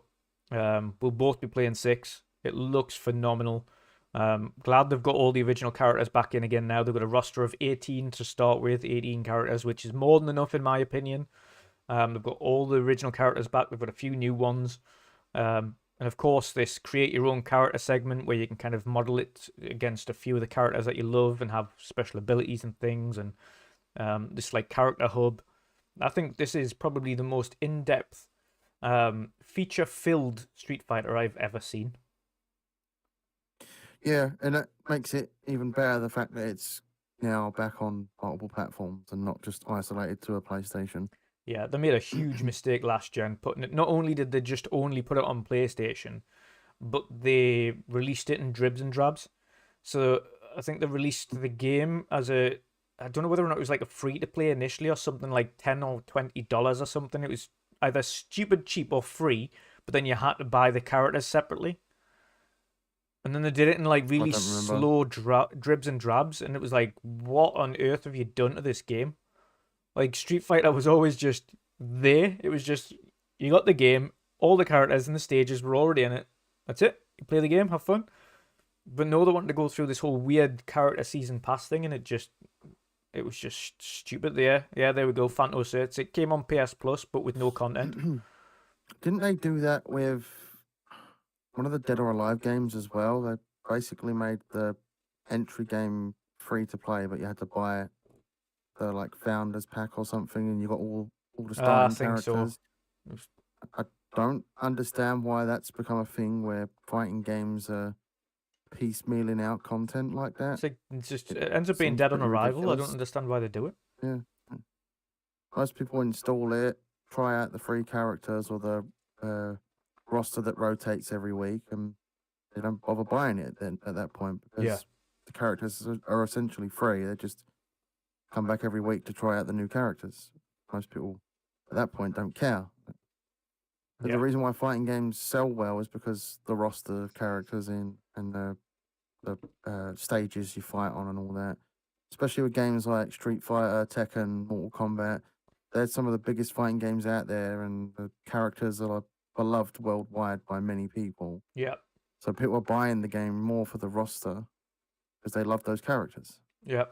we'll both be playing 6. It looks phenomenal. Glad they've got all the original characters back in again now. They've got a roster of 18 to start with, 18 characters, which is more than enough in my opinion. They've got all the original characters back. They've got a few new ones. And of course, this create your own character segment where you can kind of model it against a few of the characters that you love and have special abilities and things. And this like character hub. I think this is probably the most in-depth, feature-filled Street Fighter I've ever seen. Yeah, and that makes it even better, the fact that it's now back on multiple platforms and not just isolated to a PlayStation. Yeah, they made a huge mistake last gen putting it. Not only did they just only put it on PlayStation, but they released it in dribs and drabs. So I think they released the game as I don't know whether or not it was like a free to play initially or something like $10 or $20 or something. It was either stupid cheap or free, but then you had to buy the characters separately. And then they did it in like really slow dribs and drabs, and it was like, what on earth have you done to this game? Like Street Fighter was always just there. It was just, you got the game, all the characters and the stages were already in it. That's it. You play the game, have fun. But no, they wanted to go through this whole weird character season pass thing, and it was just stupid. Yeah, there we go. Phanto Certs. It came on PS Plus, but with no content. Didn't they do that with one of the Dead or Alive games as well? They basically made the entry game free to play, but you had to buy the like founders pack or something, and you got all the I starting think so. characters. I don't understand why that's become a thing where fighting games are piecemealing out content like that. It ends up being Seems dead on pretty arrival. I don't ridiculous. understand why they do it. Yeah. Most people install it, try out the free characters or the roster that rotates every week, and they don't bother buying it then at that point because the characters are essentially free. They just come back every week to try out the new characters. Most people at that point don't care. But the reason why fighting games sell well is because the roster of characters in and the stages you fight on and all that. Especially with games like Street Fighter, Tekken, Mortal Kombat. They're some of the biggest fighting games out there, and the characters are beloved worldwide by many people. Yeah. So people are buying the game more for the roster because they love those characters. Yeah.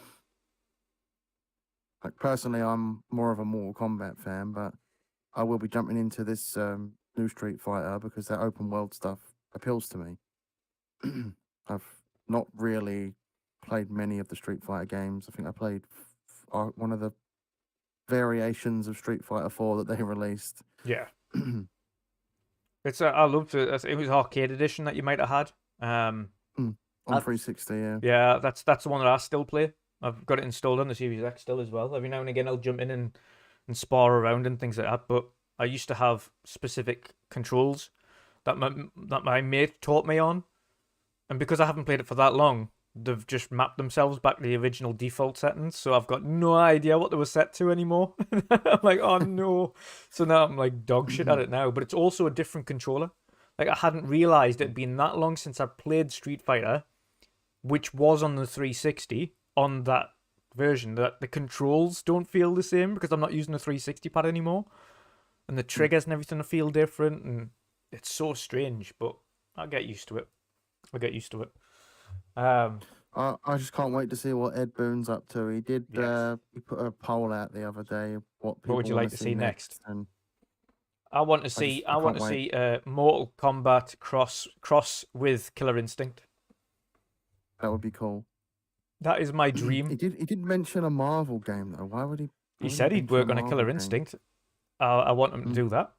Like personally, I'm more of a Mortal Kombat fan, but I will be jumping into this new Street Fighter because that open world stuff appeals to me. I've not really played many of the Street Fighter games. I think I played one of the variations of Street Fighter 4 that they released. Yeah. I loved it. It was arcade edition that you might have had. On 360, yeah. Yeah, that's the one that I still play. I've got it installed on the Series X still as well. Every now and again, I'll jump in and spar around and things like that. But I used to have specific controls that my mate taught me on, and because I haven't played it for that long, they've just mapped themselves back to the original default settings. So I've got no idea what they were set to anymore. I'm like, oh no! So now I'm like dog shit at it now. But it's also a different controller. Like I hadn't realized it'd been that long since I played Street Fighter, which was on the 360 on that version, that the controls don't feel the same because I'm not using the 360 pad anymore, and the triggers and everything feel different, and it's so strange. But I'll get used to it. I just can't wait to see what Ed Boon's up to. He did. He put a poll out the other day. What people would you like to see next? And I want to see Mortal Kombat cross with Killer Instinct. That would be cool. That is my dream. He did mention a Marvel game though. Why would he? He said he'd work on a Killer Instinct. I want him to do that.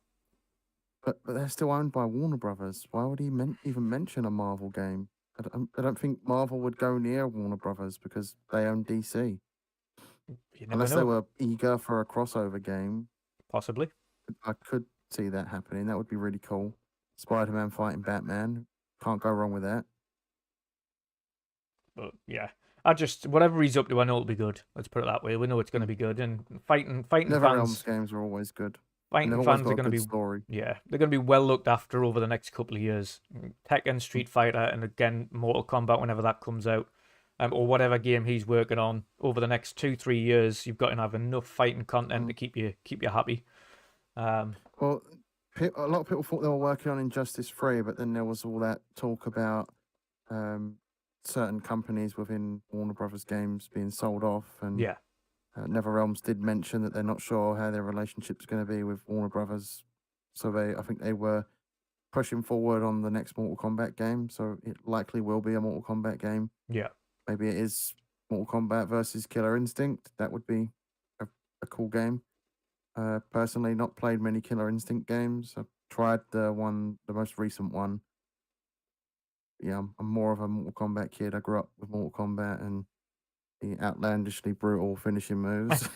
But they're still owned by Warner Brothers. Why would he even mention a Marvel game? I don't think Marvel would go near Warner Brothers because they own DC. Unless they were eager for a crossover game. Possibly. I could see that happening. That would be really cool. Spider-Man fighting Batman. Can't go wrong with that. But yeah. Whatever he's up to, I know it'll be good. Let's put it that way. We know it's going to be good. And fighting NetherRealm's games are always good. Fighting fans are going to be story. Yeah, they're going to be well looked after over the next couple of years. Tekken, Street Fighter, and again Mortal Kombat whenever that comes out, or whatever game he's working on over the next 2-3 years. You've got to have enough fighting content to keep you happy. Well, a lot of people thought they were working on Injustice 3, but then there was all that talk about certain companies within Warner Brothers games being sold off, and NetherRealms did mention that they're not sure how their relationship's going to be with Warner Brothers, so I think they were pushing forward on the next Mortal Kombat game, so it likely will be a Mortal Kombat game. Yeah, maybe it is Mortal Kombat versus Killer Instinct. That would be a cool game. Personally, not played many Killer Instinct games. I've tried the most recent one. Yeah, I'm more of a Mortal Kombat kid. I grew up with Mortal Kombat and the outlandishly brutal finishing moves.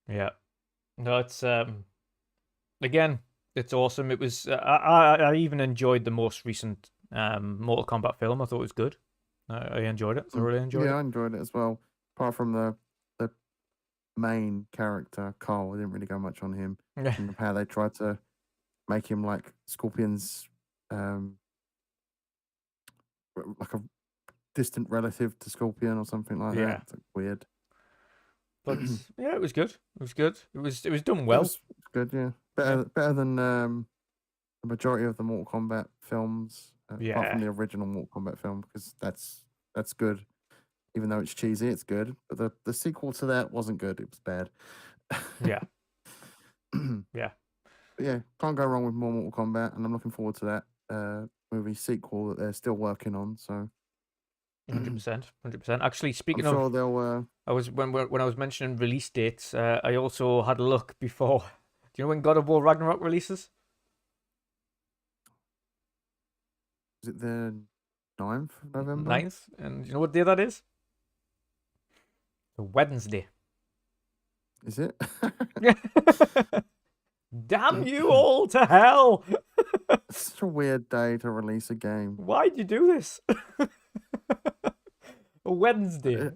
Yeah. No, it's again, it's awesome. It was I even enjoyed the most recent Mortal Kombat film. I thought it was good. I enjoyed it. Thoroughly enjoyed it. Yeah, I enjoyed it as well. Apart from the main character, Carl, I didn't really go much on him. And how they tried to make him like Scorpion's like a distant relative to Scorpion or something like that. It's like weird. But yeah, it was good. It was good. It was done It well. was good, yeah. Yeah. Better than the majority of the Mortal Kombat films, apart Yeah. from the original Mortal Kombat film, because that's good. Even though it's cheesy, it's good. But the sequel to that wasn't good. It was bad. Yeah. Yeah. But yeah, can't go wrong with more Mortal Kombat, and I'm looking forward to that movie sequel that they're still working on. So 100%. 100%. Actually, I'm speaking sure of, they'll. I was when I was mentioning release dates, I also had a look before. Do you know when God of War Ragnarok releases? Is it the 9th of November? 9th. And do you know what day that is? The Wednesday. Is it? Damn you all to hell! It's such a weird day to release a game. Why'd you do this? A Wednesday.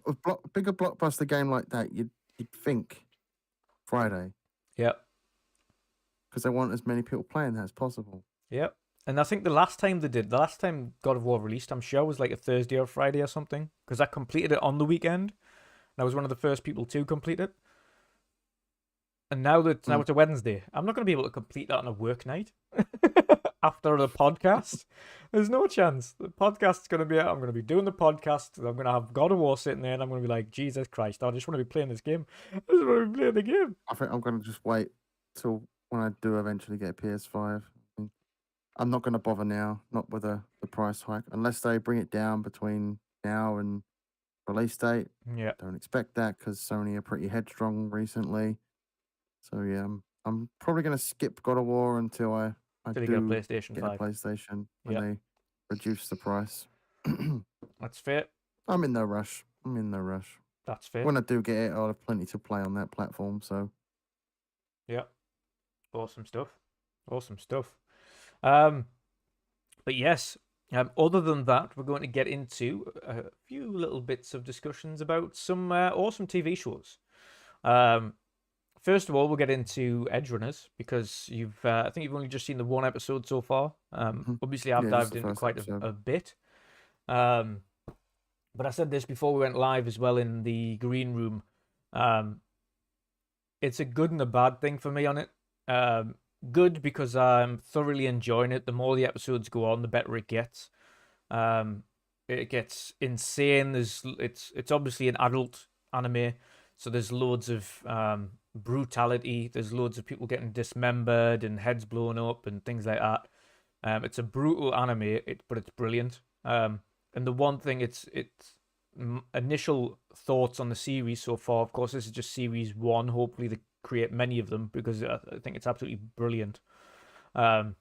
Bigger blockbuster game like that, you'd think Friday, Yep. because they want as many people playing that as possible. Yep. And I think the last time God of War released, I'm sure was like a Thursday or Friday or something, because I completed it on the weekend. And I was one of the first people to complete it. And now it's a Wednesday, I'm not going to be able to complete that on a work night after the podcast. There's no chance. The podcast's going to be out. I'm going to be doing the podcast. I'm going to have God of War sitting there, and I'm going to be like, Jesus Christ, I just want to be playing this game. I just want to be playing the game. I think I'm going to just wait till when I do eventually get a PS5. I'm not going to bother now, not with the price hike, unless they bring it down between now and release date. Yeah. Don't expect that because Sony are pretty headstrong recently. So yeah, I'm probably going to skip God of War until I Till you do get a PlayStation get 5. a PlayStation when Yeah. they reduce the price. That's fair. I'm in no rush. That's fair. When I do get it, I'll have plenty to play on that platform. So yeah. Awesome stuff. Awesome stuff. But yes, other than that, we're going to get into a few little bits of discussions about some awesome TV shows. First of all, we'll get into Edge Runners because I think you've only just seen the one episode so far. Obviously, I've yeah, just dived the into first quite episode. a bit. But I said this before we went live as well in the green room. It's a good and a bad thing for me on it. Good because I'm thoroughly enjoying it. The more the episodes go on, the better it gets. It gets insane. It's obviously an adult anime, so there's loads of brutality. There's loads of people getting dismembered and heads blown up and things like that. It's a brutal anime, but it's brilliant. And the one thing, it's initial thoughts on the series so far. Of course, this is just series 1. Hopefully, they create many of them because I think it's absolutely brilliant. The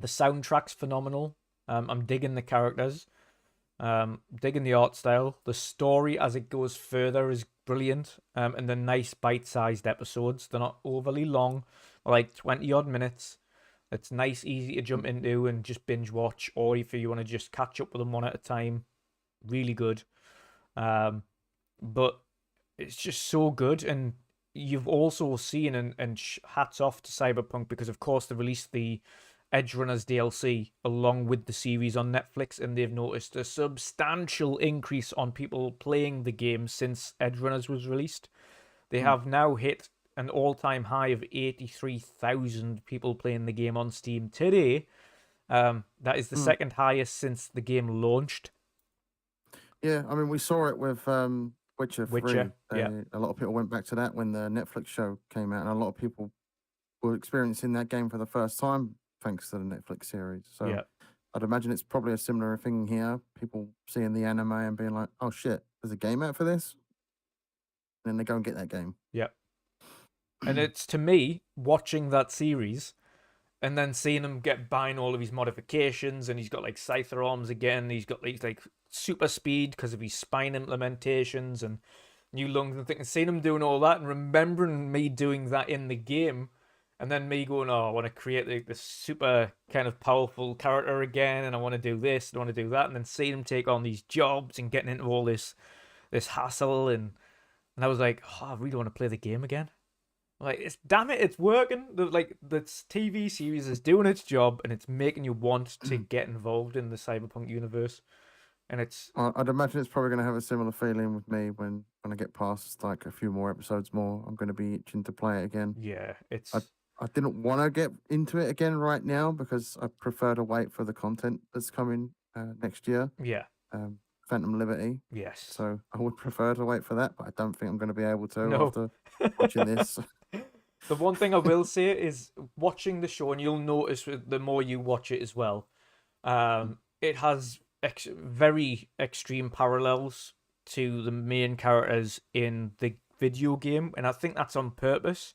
soundtrack's phenomenal. I'm digging the characters. Digging the art style. The story as it goes further is brilliant. And the nice bite-sized episodes. They're not overly long, like 20 odd minutes. It's nice, easy to jump into and just binge watch, or if you want to just catch up with them one at a time, really good. But it's just so good, and you've also seen, and hats off to Cyberpunk, because of course they released the Edge Runners DLC along with the series on Netflix, and they've noticed a substantial increase on people playing the game since Edge Runners was released. They have now hit an all-time high of 83,000 people playing the game on Steam today. That is the second highest since the game launched. Yeah, I mean, we saw it with Witcher 3. Yeah. A lot of people went back to that when the Netflix show came out, and a lot of people were experiencing that game for the first time thanks to the Netflix series. So Yeah. I'd imagine it's probably a similar thing here. People seeing the anime and being like, oh shit, there's a game out for this? And then they go and get that game. Yeah. And it's, to me, watching that series and then seeing him buying all of his modifications, and he's got like Scyther arms again, he's got like super speed because of his spine implementations and new lungs and things, seeing him doing all that and remembering me doing that in the game, and then me going, oh, I want to create this super kind of powerful character again, and I want to do this, I want to do that, and then seeing him take on these jobs and getting into all this hassle, and I was like, oh, I really want to play the game again. Like, damn it, it's working. The TV series is doing its job, and it's making you want to get involved in the Cyberpunk universe. and it's I'd imagine it's probably going to have a similar feeling with me when I get past like a few more episodes more. I'm going to be itching to play it again. yeah, I it's I didn't want to get into it again right now because I prefer to wait for the content that's coming next year, yeah, Phantom Liberty. yes, So I would prefer to wait for that, but I don't think I'm going to be able to no. after watching this. The one thing I will say is watching the show, and you'll notice the more you watch it as well, it has very extreme parallels to the main characters in the video game, and I think that's on purpose.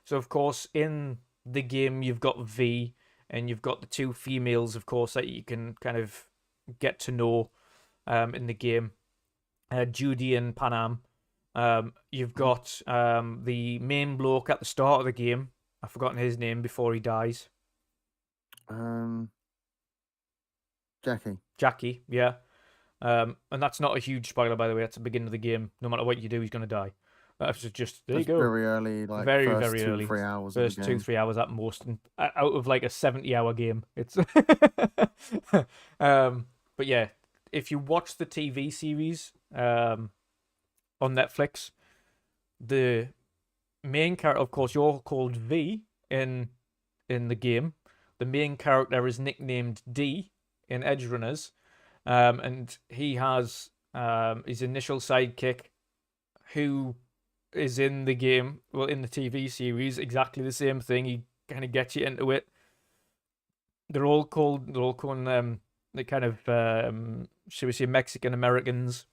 So, of course, in the game, you've got V, and you've got the two females, of course, that you can kind of get to know in the game, Judy and Panam. You've got the main bloke at the start of the game. I've forgotten his name before he dies. um, Jackie. Jackie, yeah. And that's not a huge spoiler, by the way. That's the beginning of the game. No matter what you do, he's going to die. That's just, there you That's go. very early, like Very, first very two, early. 3 hours of the First two, game. 3 hours at most. And out of like a 70-hour game. It's. But yeah, if you watch the TV series on Netflix, the main character, of course, you're called V in the game. The main character is nicknamed D in Edgerunners, and he has his initial sidekick, who is in the game, well, in the TV series, exactly the same thing. He kind of gets you into it. They're all called the kind of should we say Mexican Americans.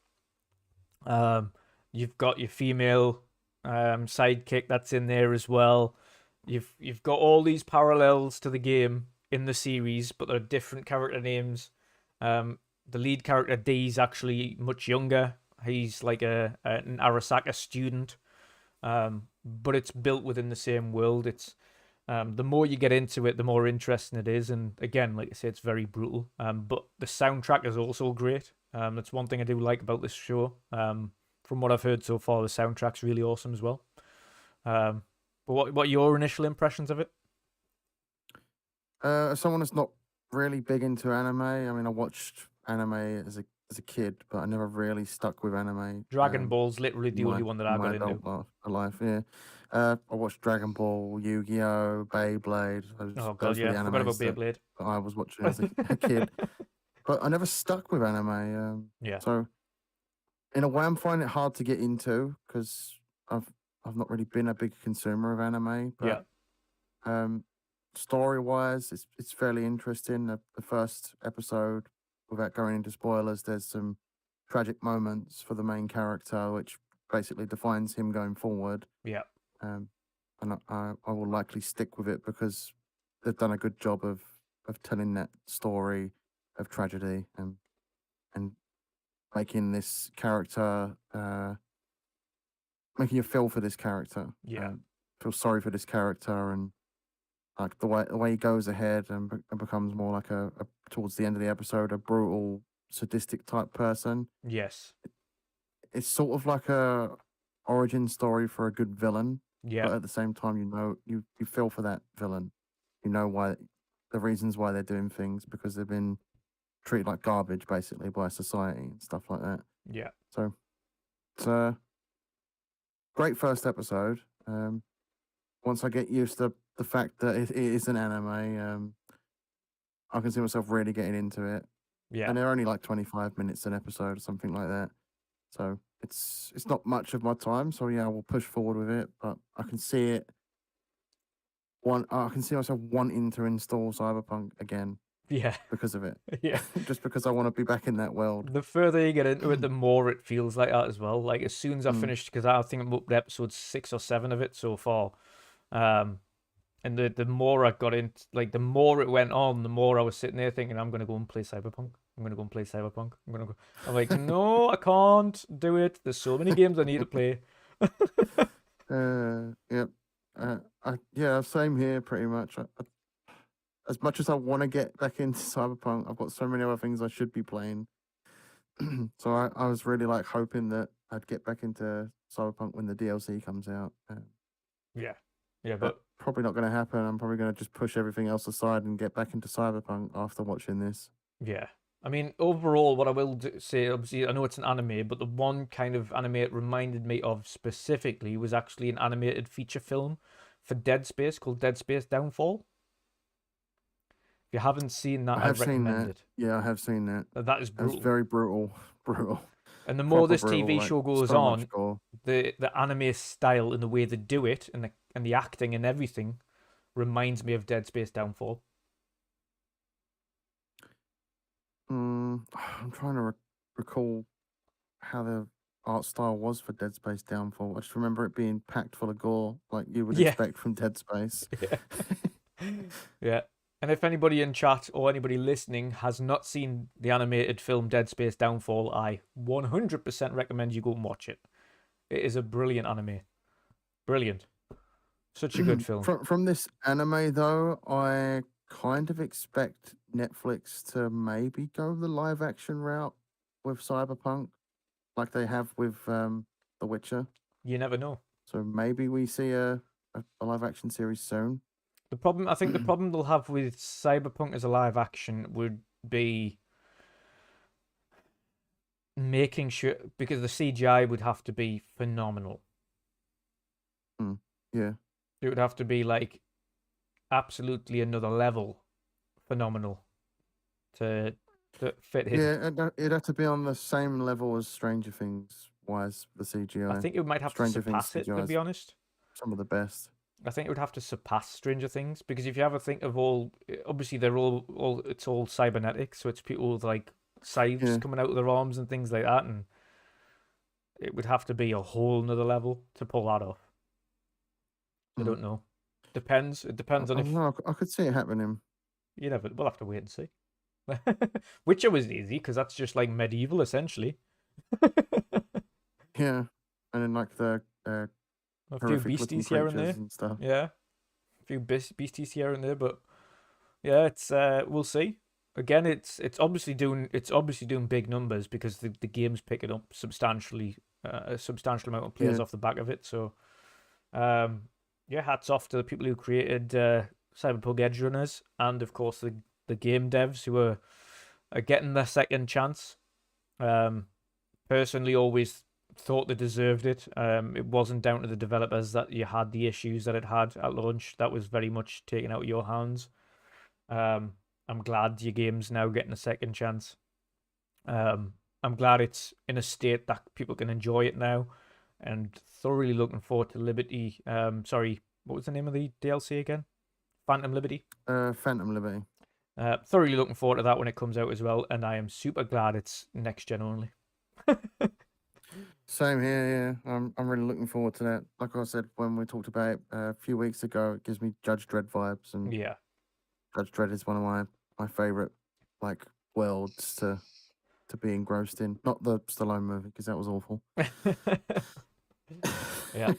You've got your female sidekick that's in there as well. You've got all these parallels to the game in the series, but they're different character names. The lead character D is actually much younger. He's like an Arasaka student, but it's built within the same world. It's the more you get into it, the more interesting it is. And again, like I say, it's very brutal. But the soundtrack is also great. That's one thing I do like about this show. From what I've heard so far, the soundtrack's really awesome as well. But what are your initial impressions of it? As someone that's not really big into anime, I mean, I watched anime as a kid, but I never really stuck with anime. Dragon Ball's literally the only one that I in my got into. life, yeah. I watched Dragon Ball, Yu-Gi-Oh, Beyblade. Oh god, Those were yeah, the forgot about animes that Beyblade. I was watching as a kid, but I never stuck with anime. Yeah, So in a way, I'm finding it hard to get into because I've not really been a big consumer of anime. yeah, But story wise, it's fairly interesting. The first episode, without going into spoilers, there's some tragic moments for the main character, which basically defines him going forward. yeah, And I will likely stick with it because they've done a good job of telling that story of tragedy and making this character making you feel for this character. yeah, Feel sorry for this character and like the way he goes ahead and becomes more like a towards the end of the episode a brutal sadistic type person. yes, It's sort of like a origin story for a good villain, yeah, but at the same time you feel for that villain. You know why the reasons why they're doing things because they've been treated like garbage basically by society and stuff like that. yeah, So it's a great first episode. Once I get used to the fact that it is an anime, I can see myself really getting into it. yeah, And they're only like 25 minutes an episode or something like that. So it's not much of my time. So yeah, I will push forward with it. But I can see it. I can see myself wanting to install Cyberpunk again yeah, because of it. yeah. Just because I want to be back in that world. The further you get into it, the more it feels like that as well. Like as soon as I Mm. finished, because I think I'm up to episode 6 or 7 of it so far, and the more I got into, like the more it went on, the more I was sitting there thinking, I'm gonna go and play Cyberpunk. I'm gonna go and play Cyberpunk. I'm gonna go. I'm like, no, I can't do it. There's so many games I need to play. Yep. Yeah, same here pretty much. As much as I want to get back into Cyberpunk, I've got so many other things I should be playing. So I was really like hoping that I'd get back into Cyberpunk when the DLC comes out. Yeah, yeah, But but probably not going to happen. I'm probably going to just push everything else aside and get back into Cyberpunk after watching this. yeah, I mean, overall, what I will say, obviously, I know it's an anime, but the one kind of anime it reminded me of specifically was actually an animated feature film for Dead Space called Dead Space Downfall. If you haven't seen that, I I have seen recommend that. it. Yeah, I have seen that. That is That's brutal. very brutal. Brutal. And the more Proper this brutal. TV Like show goes so much on, gore. the anime style and the way they do it and the acting and everything reminds me of Dead Space Downfall. I'm trying to recall how the art style was for Dead Space Downfall. I just remember it being packed full of gore, like you would Yeah, expect from Dead Space. yeah, yeah. And if anybody in chat or anybody listening has not seen the animated film Dead Space Downfall, I 100% recommend you go and watch it. It is a brilliant anime. Brilliant. Such a good film. From this anime though, I kind of expect Netflix to maybe go the live action route with Cyberpunk, like they have with The Witcher. You never know. So maybe we see a live action series soon. I think the problem they'll have with Cyberpunk as a live action would be making sure, because the CGI would have to be phenomenal. Yeah. It would have to be like absolutely another level phenomenal to fit in. Yeah, it'd have to be on the same level as Stranger Things wise, the CGI. I think it might have Stranger to surpass Things it, to CGI be is honest. some of the best. I think it would have to surpass Stranger Things because if you ever think of all, obviously they're all it's all cybernetic, so it's people with like scythes Yeah. coming out of their arms and things like that, and it would have to be a whole nother level to pull that off. I don't know. Depends. It depends on I if don't know. I could see it happening. you never. We'll have to wait and see. Witcher was easy because that's just like medieval essentially. Yeah, and then like the A few horrific looking beasties here and creatures there. and stuff. Yeah, a few beasties here and there, but yeah, it's we'll see. Again, it's obviously doing big numbers because the game's picking up substantially a substantial amount of players Yeah. off the back of it. So, yeah, hats off to the people who created Cyberpunk Edge Runners and of course the game devs who are getting their second chance. Personally, always thought they deserved it. It wasn't down to the developers that you had the issues that it had at launch. That was very much taken out of your hands. I'm glad your game's now getting a second chance. I'm glad it's in a state that people can enjoy it now, and thoroughly looking forward to Liberty. Sorry, what was the name of the DLC again? Phantom Liberty. Phantom Liberty. Thoroughly looking forward to that when it comes out as well, and I am super glad it's next gen only. Same here, yeah. I'm really looking forward to that. Like I said when we talked about it a few weeks ago, it gives me Judge Dredd vibes, and Yeah. Judge Dredd is one of my favorite like worlds to be engrossed in. Not the Stallone movie because that was awful. Yeah.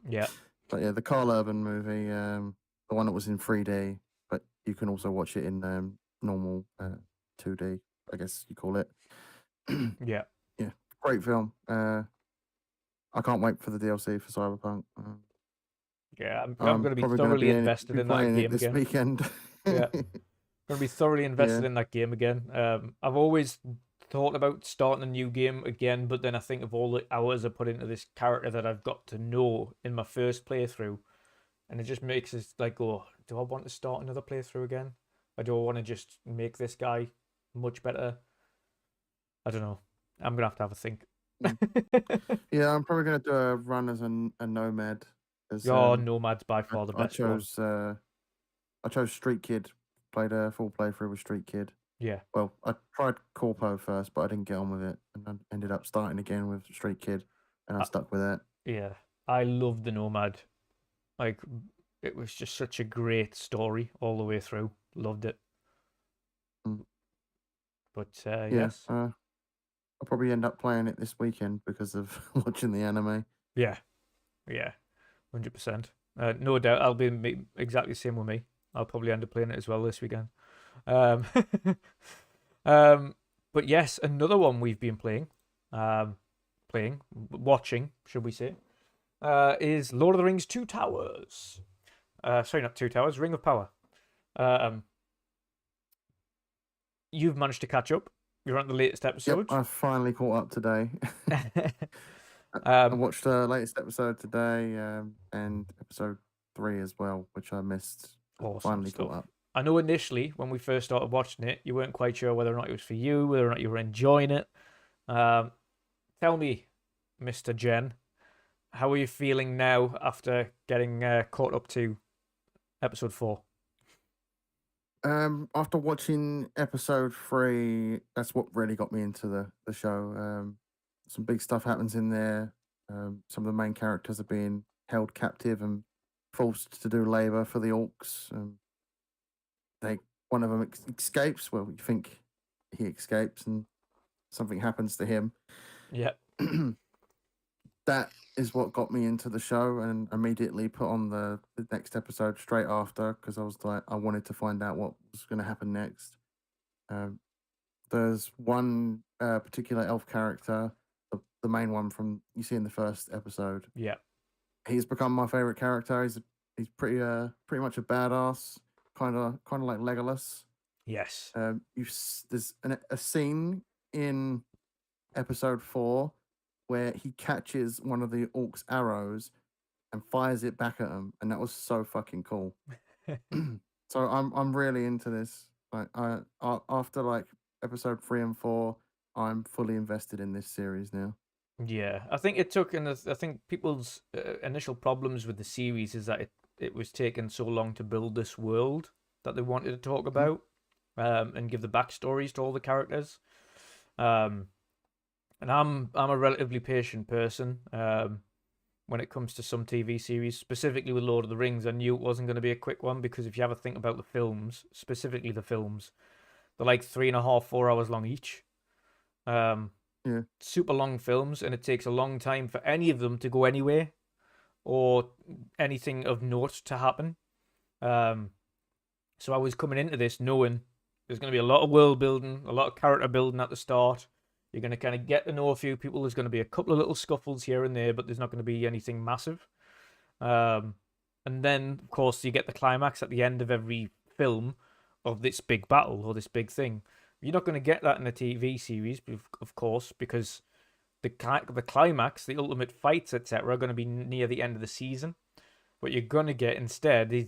Yeah. But yeah, the Carl Urban movie, the one that was in 3D, but you can also watch it in normal 2D, I guess you call it. Yeah. Yeah, great film. I can't wait for the DLC for Cyberpunk. Yeah, I'm I'm going to be probably thoroughly invested be in that playing it game this again. weekend. Yeah, going to be thoroughly invested Yeah. in that game again. I've always thought about starting a new game again, but then I think of all the hours I put into this character that I've got to know in my first playthrough, and it just makes it like, oh, do I want to start another playthrough again? Or do I want to just make this guy much better? I don't know. I'm gonna have to have a think. Yeah, I'm probably gonna do a run as a nomad. Oh, Nomad's by far the I best one. chose Street Kid. Played a full playthrough with Street Kid. Yeah. Well, I tried Corpo first, but I didn't get on with it, and I ended up starting again with Street Kid, and I stuck with that. Yeah, I love the Nomad. Like, it was just such a great story all the way through. Loved it. Mm. But Yes, yes. I'll probably end up playing it this weekend because of watching the anime. Yeah, 100%. No doubt, I'll be exactly the same with me. I'll probably end up playing it as well this weekend. But yes, another one we've been watching, should we say, is Lord of the Rings: Two Towers. Sorry, not Two Towers, Ring of Power. You've managed to catch up. You're on the latest Yep, episode. I finally caught up today. I um, watched the latest episode today, and episode 3 as well, which I missed. awesome Finally stuff. caught up. I know initially when we first started watching it, you weren't quite sure whether or not it was for you, whether or not you were enjoying it. Tell me, Mr. Jen, how are you feeling now after getting caught up to episode 4? After watching episode 3, that's what really got me into the show. Some big stuff happens in there. Some of the main characters are being held captive and forced to do labor for the orcs. One of them escapes. Well, you think he escapes, and something happens to him. Yeah. That is what got me into the show, and immediately put on the next episode straight after, because I was like, I wanted to find out what was going to happen next. There's one particular elf character, the main one from you see in the first episode. Yeah. He's become my favorite character. He's pretty much a badass, kind of like Legolas. Yes. There's a scene in episode 4 where he catches one of the orcs' arrows and fires it back at him, and that was so fucking cool. So I'm really into this. Like I after like episode 3 and 4, I'm fully invested in this series now. Yeah, I think it took, and I think people's initial problems with the series is that it was taking so long to build this world that they wanted to talk about, and give the backstories to all the characters. And I'm a relatively patient person. When it comes to some TV series, specifically with Lord of the Rings, I knew it wasn't going to be a quick one, because if you ever think about the films, specifically the films, they're like 3.5, 4 hours long each. Super long films, and it takes a long time for any of them to go anywhere or anything of note to happen. So I was coming into this knowing there's going to be a lot of world building, a lot of character building at the start. You're going to kind of get to know a few people. There's going to be a couple of little scuffles here and there, but there's not going to be anything massive. And then, of course, you get the climax at the end of every film of this big battle or this big thing. You're not going to get that in a TV series, of course, because the climax, the ultimate fights, etc., are going to be near the end of the season. What you're going to get instead is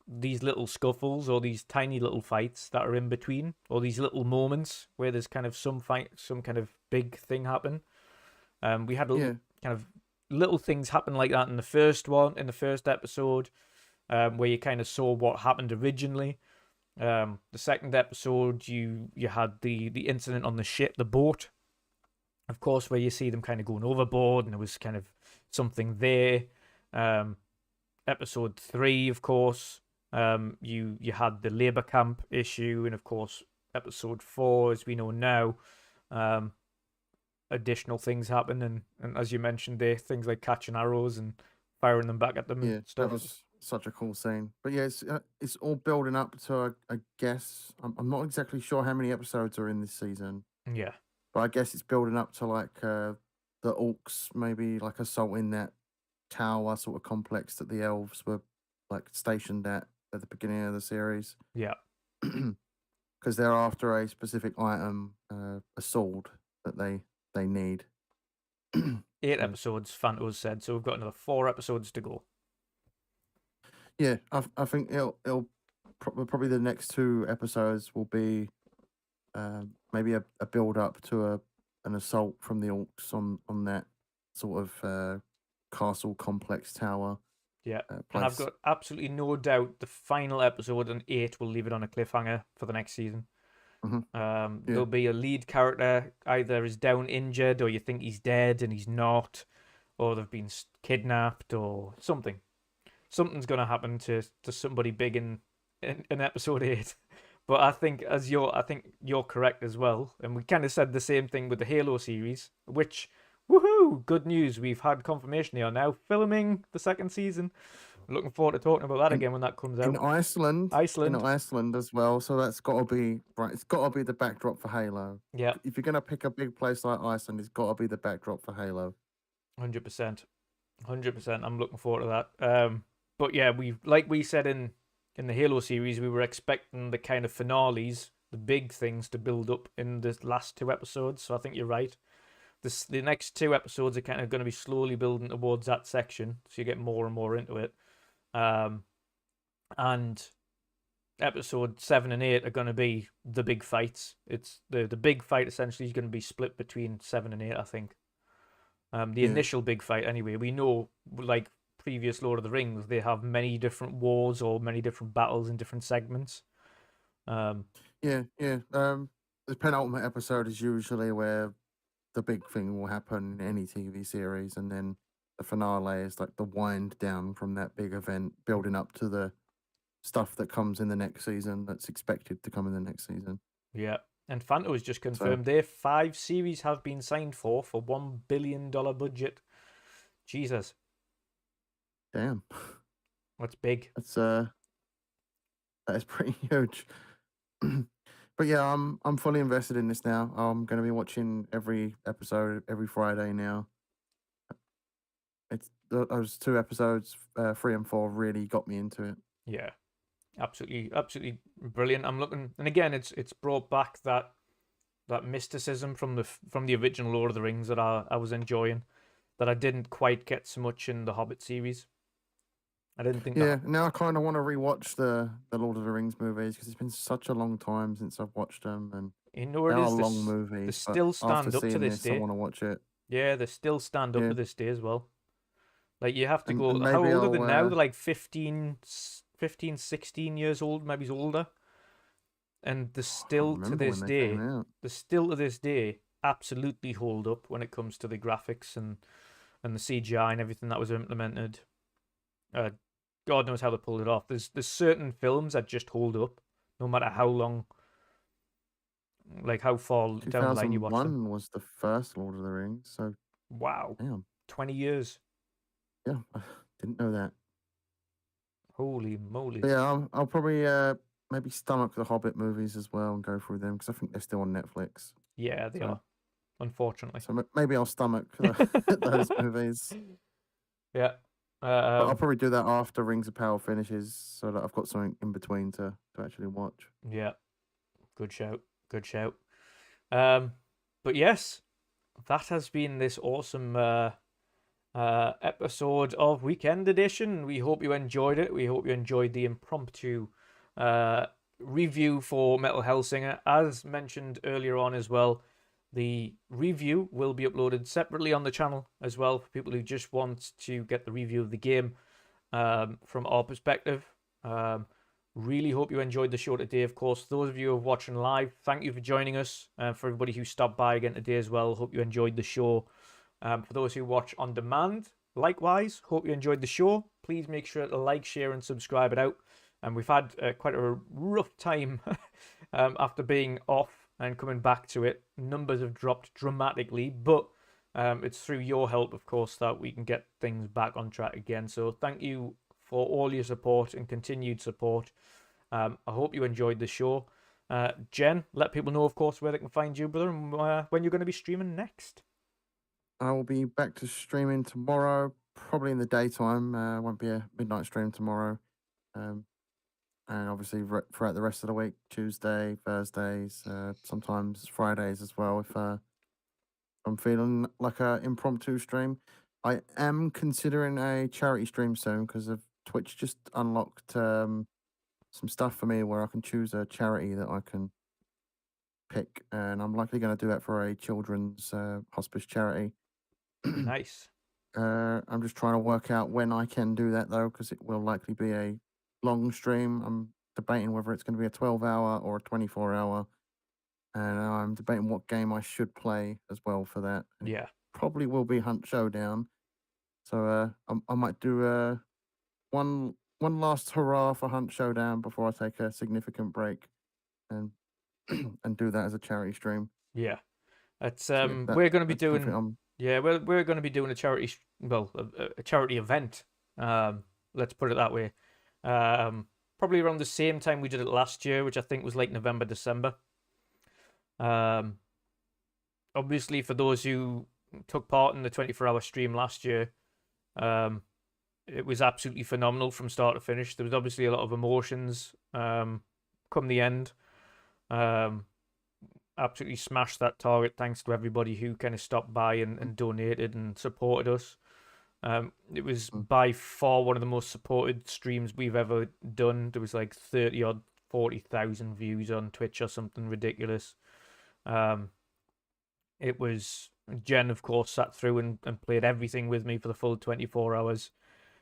these little scuffles or these tiny little fights that are in between, or these little moments where there's kind of some kind of big thing happen. We had kind of little things happen like that in the first episode, where you kind of saw what happened originally. The second episode, you had the incident on the ship, the boat, of course, where you see them kind of going overboard, and there was kind of something there. Episode 3, of course, you had the labor camp issue, and of course, episode 4, as we know now, additional things happen, and as you mentioned there, things like catching arrows and firing them back at them and stuff. That was such a cool scene. But yeah, it's all building up to, I guess, I'm not exactly sure how many episodes are in this season. Yeah. But I guess it's building up to like the orcs maybe like assaulting that tower sort of complex that the elves were like stationed at the beginning of the series. Yeah. Because they're after a specific item, a sword that they need. 8 episodes, Fantos said, so we've got another 4 episodes to go. Yeah, I think it'll probably the next 2 episodes will be maybe a build up to an assault from the orcs on that sort of castle complex tower. Yeah, and I've got absolutely no doubt the final episode on 8 will leave it on a cliffhanger for the next season. There'll be a lead character, either is down injured, or you think he's dead and he's not, or they've been kidnapped or something. Something's going to happen to somebody big in episode 8. But I think you're correct as well. And we kind of said the same thing with the Halo series, which, woohoo, good news. We've had confirmation they are now filming the 2nd season. Looking forward to talking about that again when that comes out. In Iceland as well. So that's got to be right. It's got to be the backdrop for Halo. Yeah. If you're gonna pick a big place like Iceland, it's got to be the backdrop for Halo. 100%. I'm looking forward to that. But yeah, like we said in the Halo series, we were expecting the kind of finales, the big things to build up in the last 2 episodes. So I think you're right. The next 2 episodes are kind of going to be slowly building towards that section, so you get more and more into it. And episode 7 and 8 are going to be the big fights. It's the big fight essentially is going to be split between 7 and 8, I think. The initial big fight, anyway. We know, like previous Lord of the Rings, they have many different wars or many different battles in different segments. The penultimate episode is usually where the big thing will happen in any TV series, and then the finale is like the wind down from that big event, building up to the stuff that comes in the next season that's expected to come in the next season. Yeah. And Fanta has just confirmed their 5 series have been signed for $1 billion budget. Jesus. Damn. That's big. That is pretty huge. But yeah, I'm fully invested in this now. I'm going to be watching every episode every Friday now. It's those 2 episodes, 3 and 4, really got me into it. Yeah, absolutely brilliant. I'm looking, and again, it's brought back that mysticism from the original Lord of the Rings that I was enjoying, that I didn't quite get so much in the Hobbit series. I didn't think. Yeah, now I kind of want to rewatch the Lord of the Rings movies because it's been such a long time since I've watched them, and you know they are long movies. They still stand up to this day. I want to watch it. Yeah, they still stand up to this day as well. Like you have to go. And how old are they now? They're like 15, 16 years old, maybe older. And they're still to this day absolutely hold up when it comes to the graphics and the CGI and everything that was implemented. God knows how they pulled it off. There's certain films that just hold up, no matter how long, like how far down the line you watch them. 2001 was the first Lord of the Rings, so wow, damn, 20 years. Yeah, I didn't know that. Holy moly! But yeah, I'll probably maybe stomach the Hobbit movies as well and go through them because I think they're still on Netflix. Yeah, they are. Unfortunately, so maybe I'll stomach those movies. Yeah. But I'll probably do that after Rings of Power finishes, so that I've got something in between to actually watch. Yeah, good shout. But yes, that has been this awesome episode of Weekend Edition. We hope you enjoyed it. We hope you enjoyed the impromptu review for Metal Hellsinger. As mentioned earlier on as well, the review will be uploaded separately on the channel as well for people who just want to get the review of the game from our perspective. Really hope you enjoyed the show today. Of course, those of you who are watching live, thank you for joining us. For everybody who stopped by again today as well, hope you enjoyed the show. For those who watch on demand, likewise, hope you enjoyed the show. Please make sure to like, share, and subscribe it out. And we've had quite a rough time after being off and coming back to it. Numbers have dropped dramatically, but it's through your help, of course, that we can get things back on track again. So thank you for all your support and continued support. I hope you enjoyed the show. Jen, let people know, of course, where they can find you, brother, and when you're going to be streaming next. I will be back to streaming tomorrow, probably in the daytime. Won't be a midnight stream tomorrow. And obviously throughout the rest of the week, Tuesday, Thursdays, sometimes Fridays as well, if I'm feeling like an impromptu stream. I am considering a charity stream soon because of Twitch just unlocked some stuff for me where I can choose a charity that I can pick, and I'm likely going to do that for a children's hospice charity. Nice. I'm just trying to work out when I can do that though, because it will likely be a long stream. I'm debating whether it's going to be a 12-hour or a 24-hour, and I'm debating what game I should play as well for that. And yeah, probably will be Hunt Showdown. So I might do one last hurrah for Hunt Showdown before I take a significant break, and and do that as a charity stream. Yeah, it's we're going to be doing. Yeah, we're going to be doing a charity, a charity event. Let's put it that way. Probably around the same time we did it last year, which I think was like November, December. Obviously, for those who took part in the 24-hour stream last year, it was absolutely phenomenal from start to finish. There was obviously a lot of emotions come the end. Absolutely smashed that target. Thanks to everybody who kind of stopped by and donated and supported us. It was by far one of the most supported streams we've ever done. There was like 30 odd 40,000 views on Twitch or something ridiculous. It was Jen, of course, sat through and played everything with me for the full 24 hours.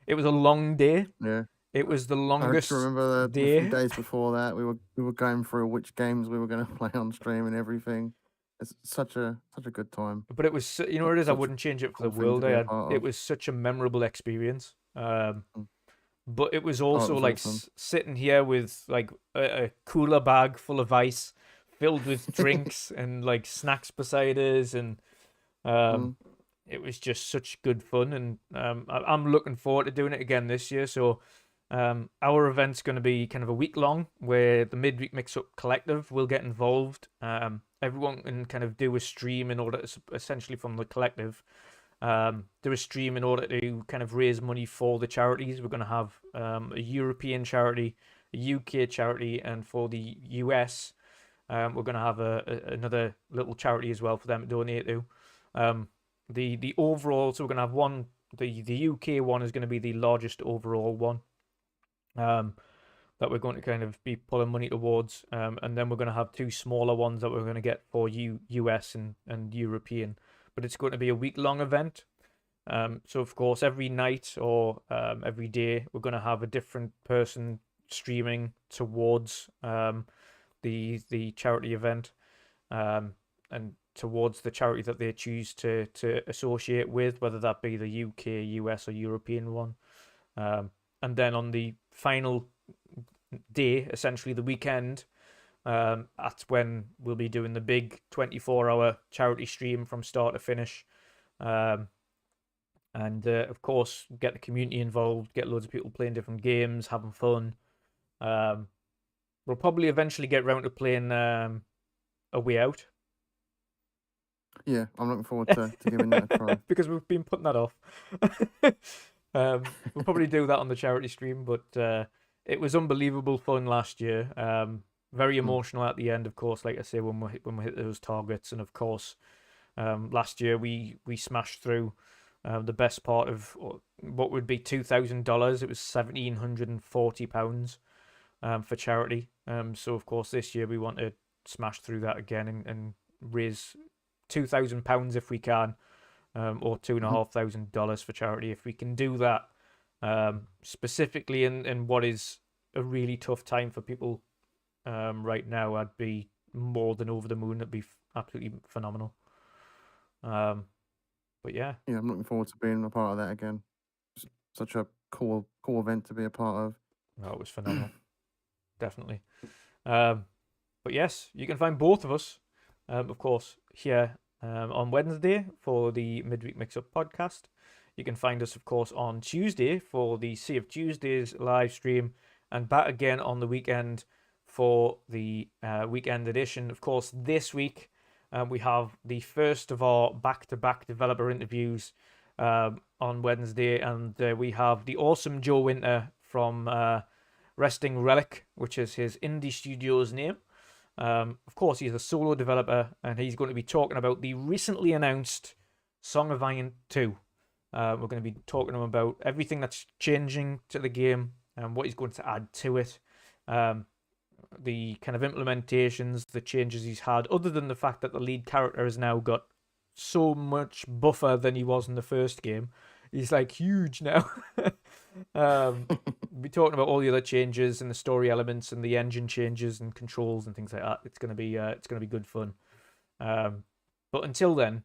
It was a long day. Yeah. It was the I longest just remember a day. few days before that we were going through which games we were going to play on stream and everything. It's such a good time. But it was, you know what it is, I Such a wouldn't change it for the cool thing to world. be a part It of. was such a memorable experience. But it was Oh, it also was like awesome. sitting here with like a cooler bag full of ice filled with drinks and like snacks beside us, and it was just such good fun. And I'm looking forward to doing it again this year. So our event's going to be kind of a week long, where the Midweek Mix Up Collective will get involved. Everyone can kind of do a stream in order to, essentially from the collective, do a stream in order to kind of raise money for the charities. We're going to have a European charity, a UK charity, and for the US, we're going to have another little charity as well for them to donate to. The overall, so we're going to have one. The UK one is going to be the largest overall one. That we're going to kind of be pulling money towards, and then we're going to have two smaller ones that we're going to get for US and European. But it's going to be a week-long event. So of course, every night or every day, we're going to have a different person streaming towards the charity event, and towards the charity that they choose to associate with, whether that be the UK, US, or European one. And then on the final day, essentially the weekend, that's when we'll be doing the big 24-hour charity stream from start to finish. And of course, get the community involved, get loads of people playing different games, having fun. We'll probably eventually get round to playing A Way Out. Yeah, I'm looking forward to giving that a try. Because we've been putting that off. We'll probably do that on the charity stream, but it was unbelievable fun last year. Very emotional at the end, of course, like I say, when we hit those targets. And of course, last year we smashed through the best part of what would be $2,000. It was £1,740 for charity. So of course this year we want to smash through that again and raise £2,000 if we can, or $2,500 for charity if we can do that. Specifically in what is a really tough time for people right now, I'd be more than over the moon. It'd be absolutely phenomenal. But yeah, I'm looking forward to being a part of that again. Such a cool event to be a part of. no, it was phenomenal. Definitely. But yes, you can find both of us, of course, here on Wednesday for the Midweek Mix-Up podcast. You can find us, of course, on Tuesday for the Sea of Tuesdays live stream, and back again on the weekend for the weekend edition. Of course, this week we have the first of our back-to-back developer interviews on Wednesday, and we have the awesome Joe Winter from Resting Relic, which is his indie studio's name. Of course, he's a solo developer, and he's going to be talking about the recently announced Song of Iron 2. We're going to be talking to him about everything that's changing to the game and what he's going to add to it. The kind of implementations, the changes he's had, other than the fact that the lead character has now got so much buffer than he was in the first game. He's like huge now. We'll be talking about all the other changes and the story elements and the engine changes and controls and things like that. It's gonna be good fun. But until then,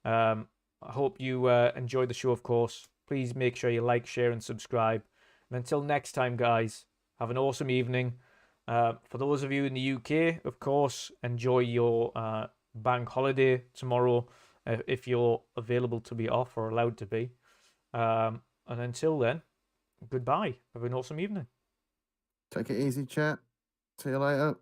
I hope you enjoyed the show. Of course, please make sure you like, share, and subscribe. And until next time, guys, have an awesome evening. For those of you in the UK, of course, enjoy your bank holiday tomorrow if you're available to be off or allowed to be. And until then, goodbye. Have an awesome evening. Take it easy, chat. See you later.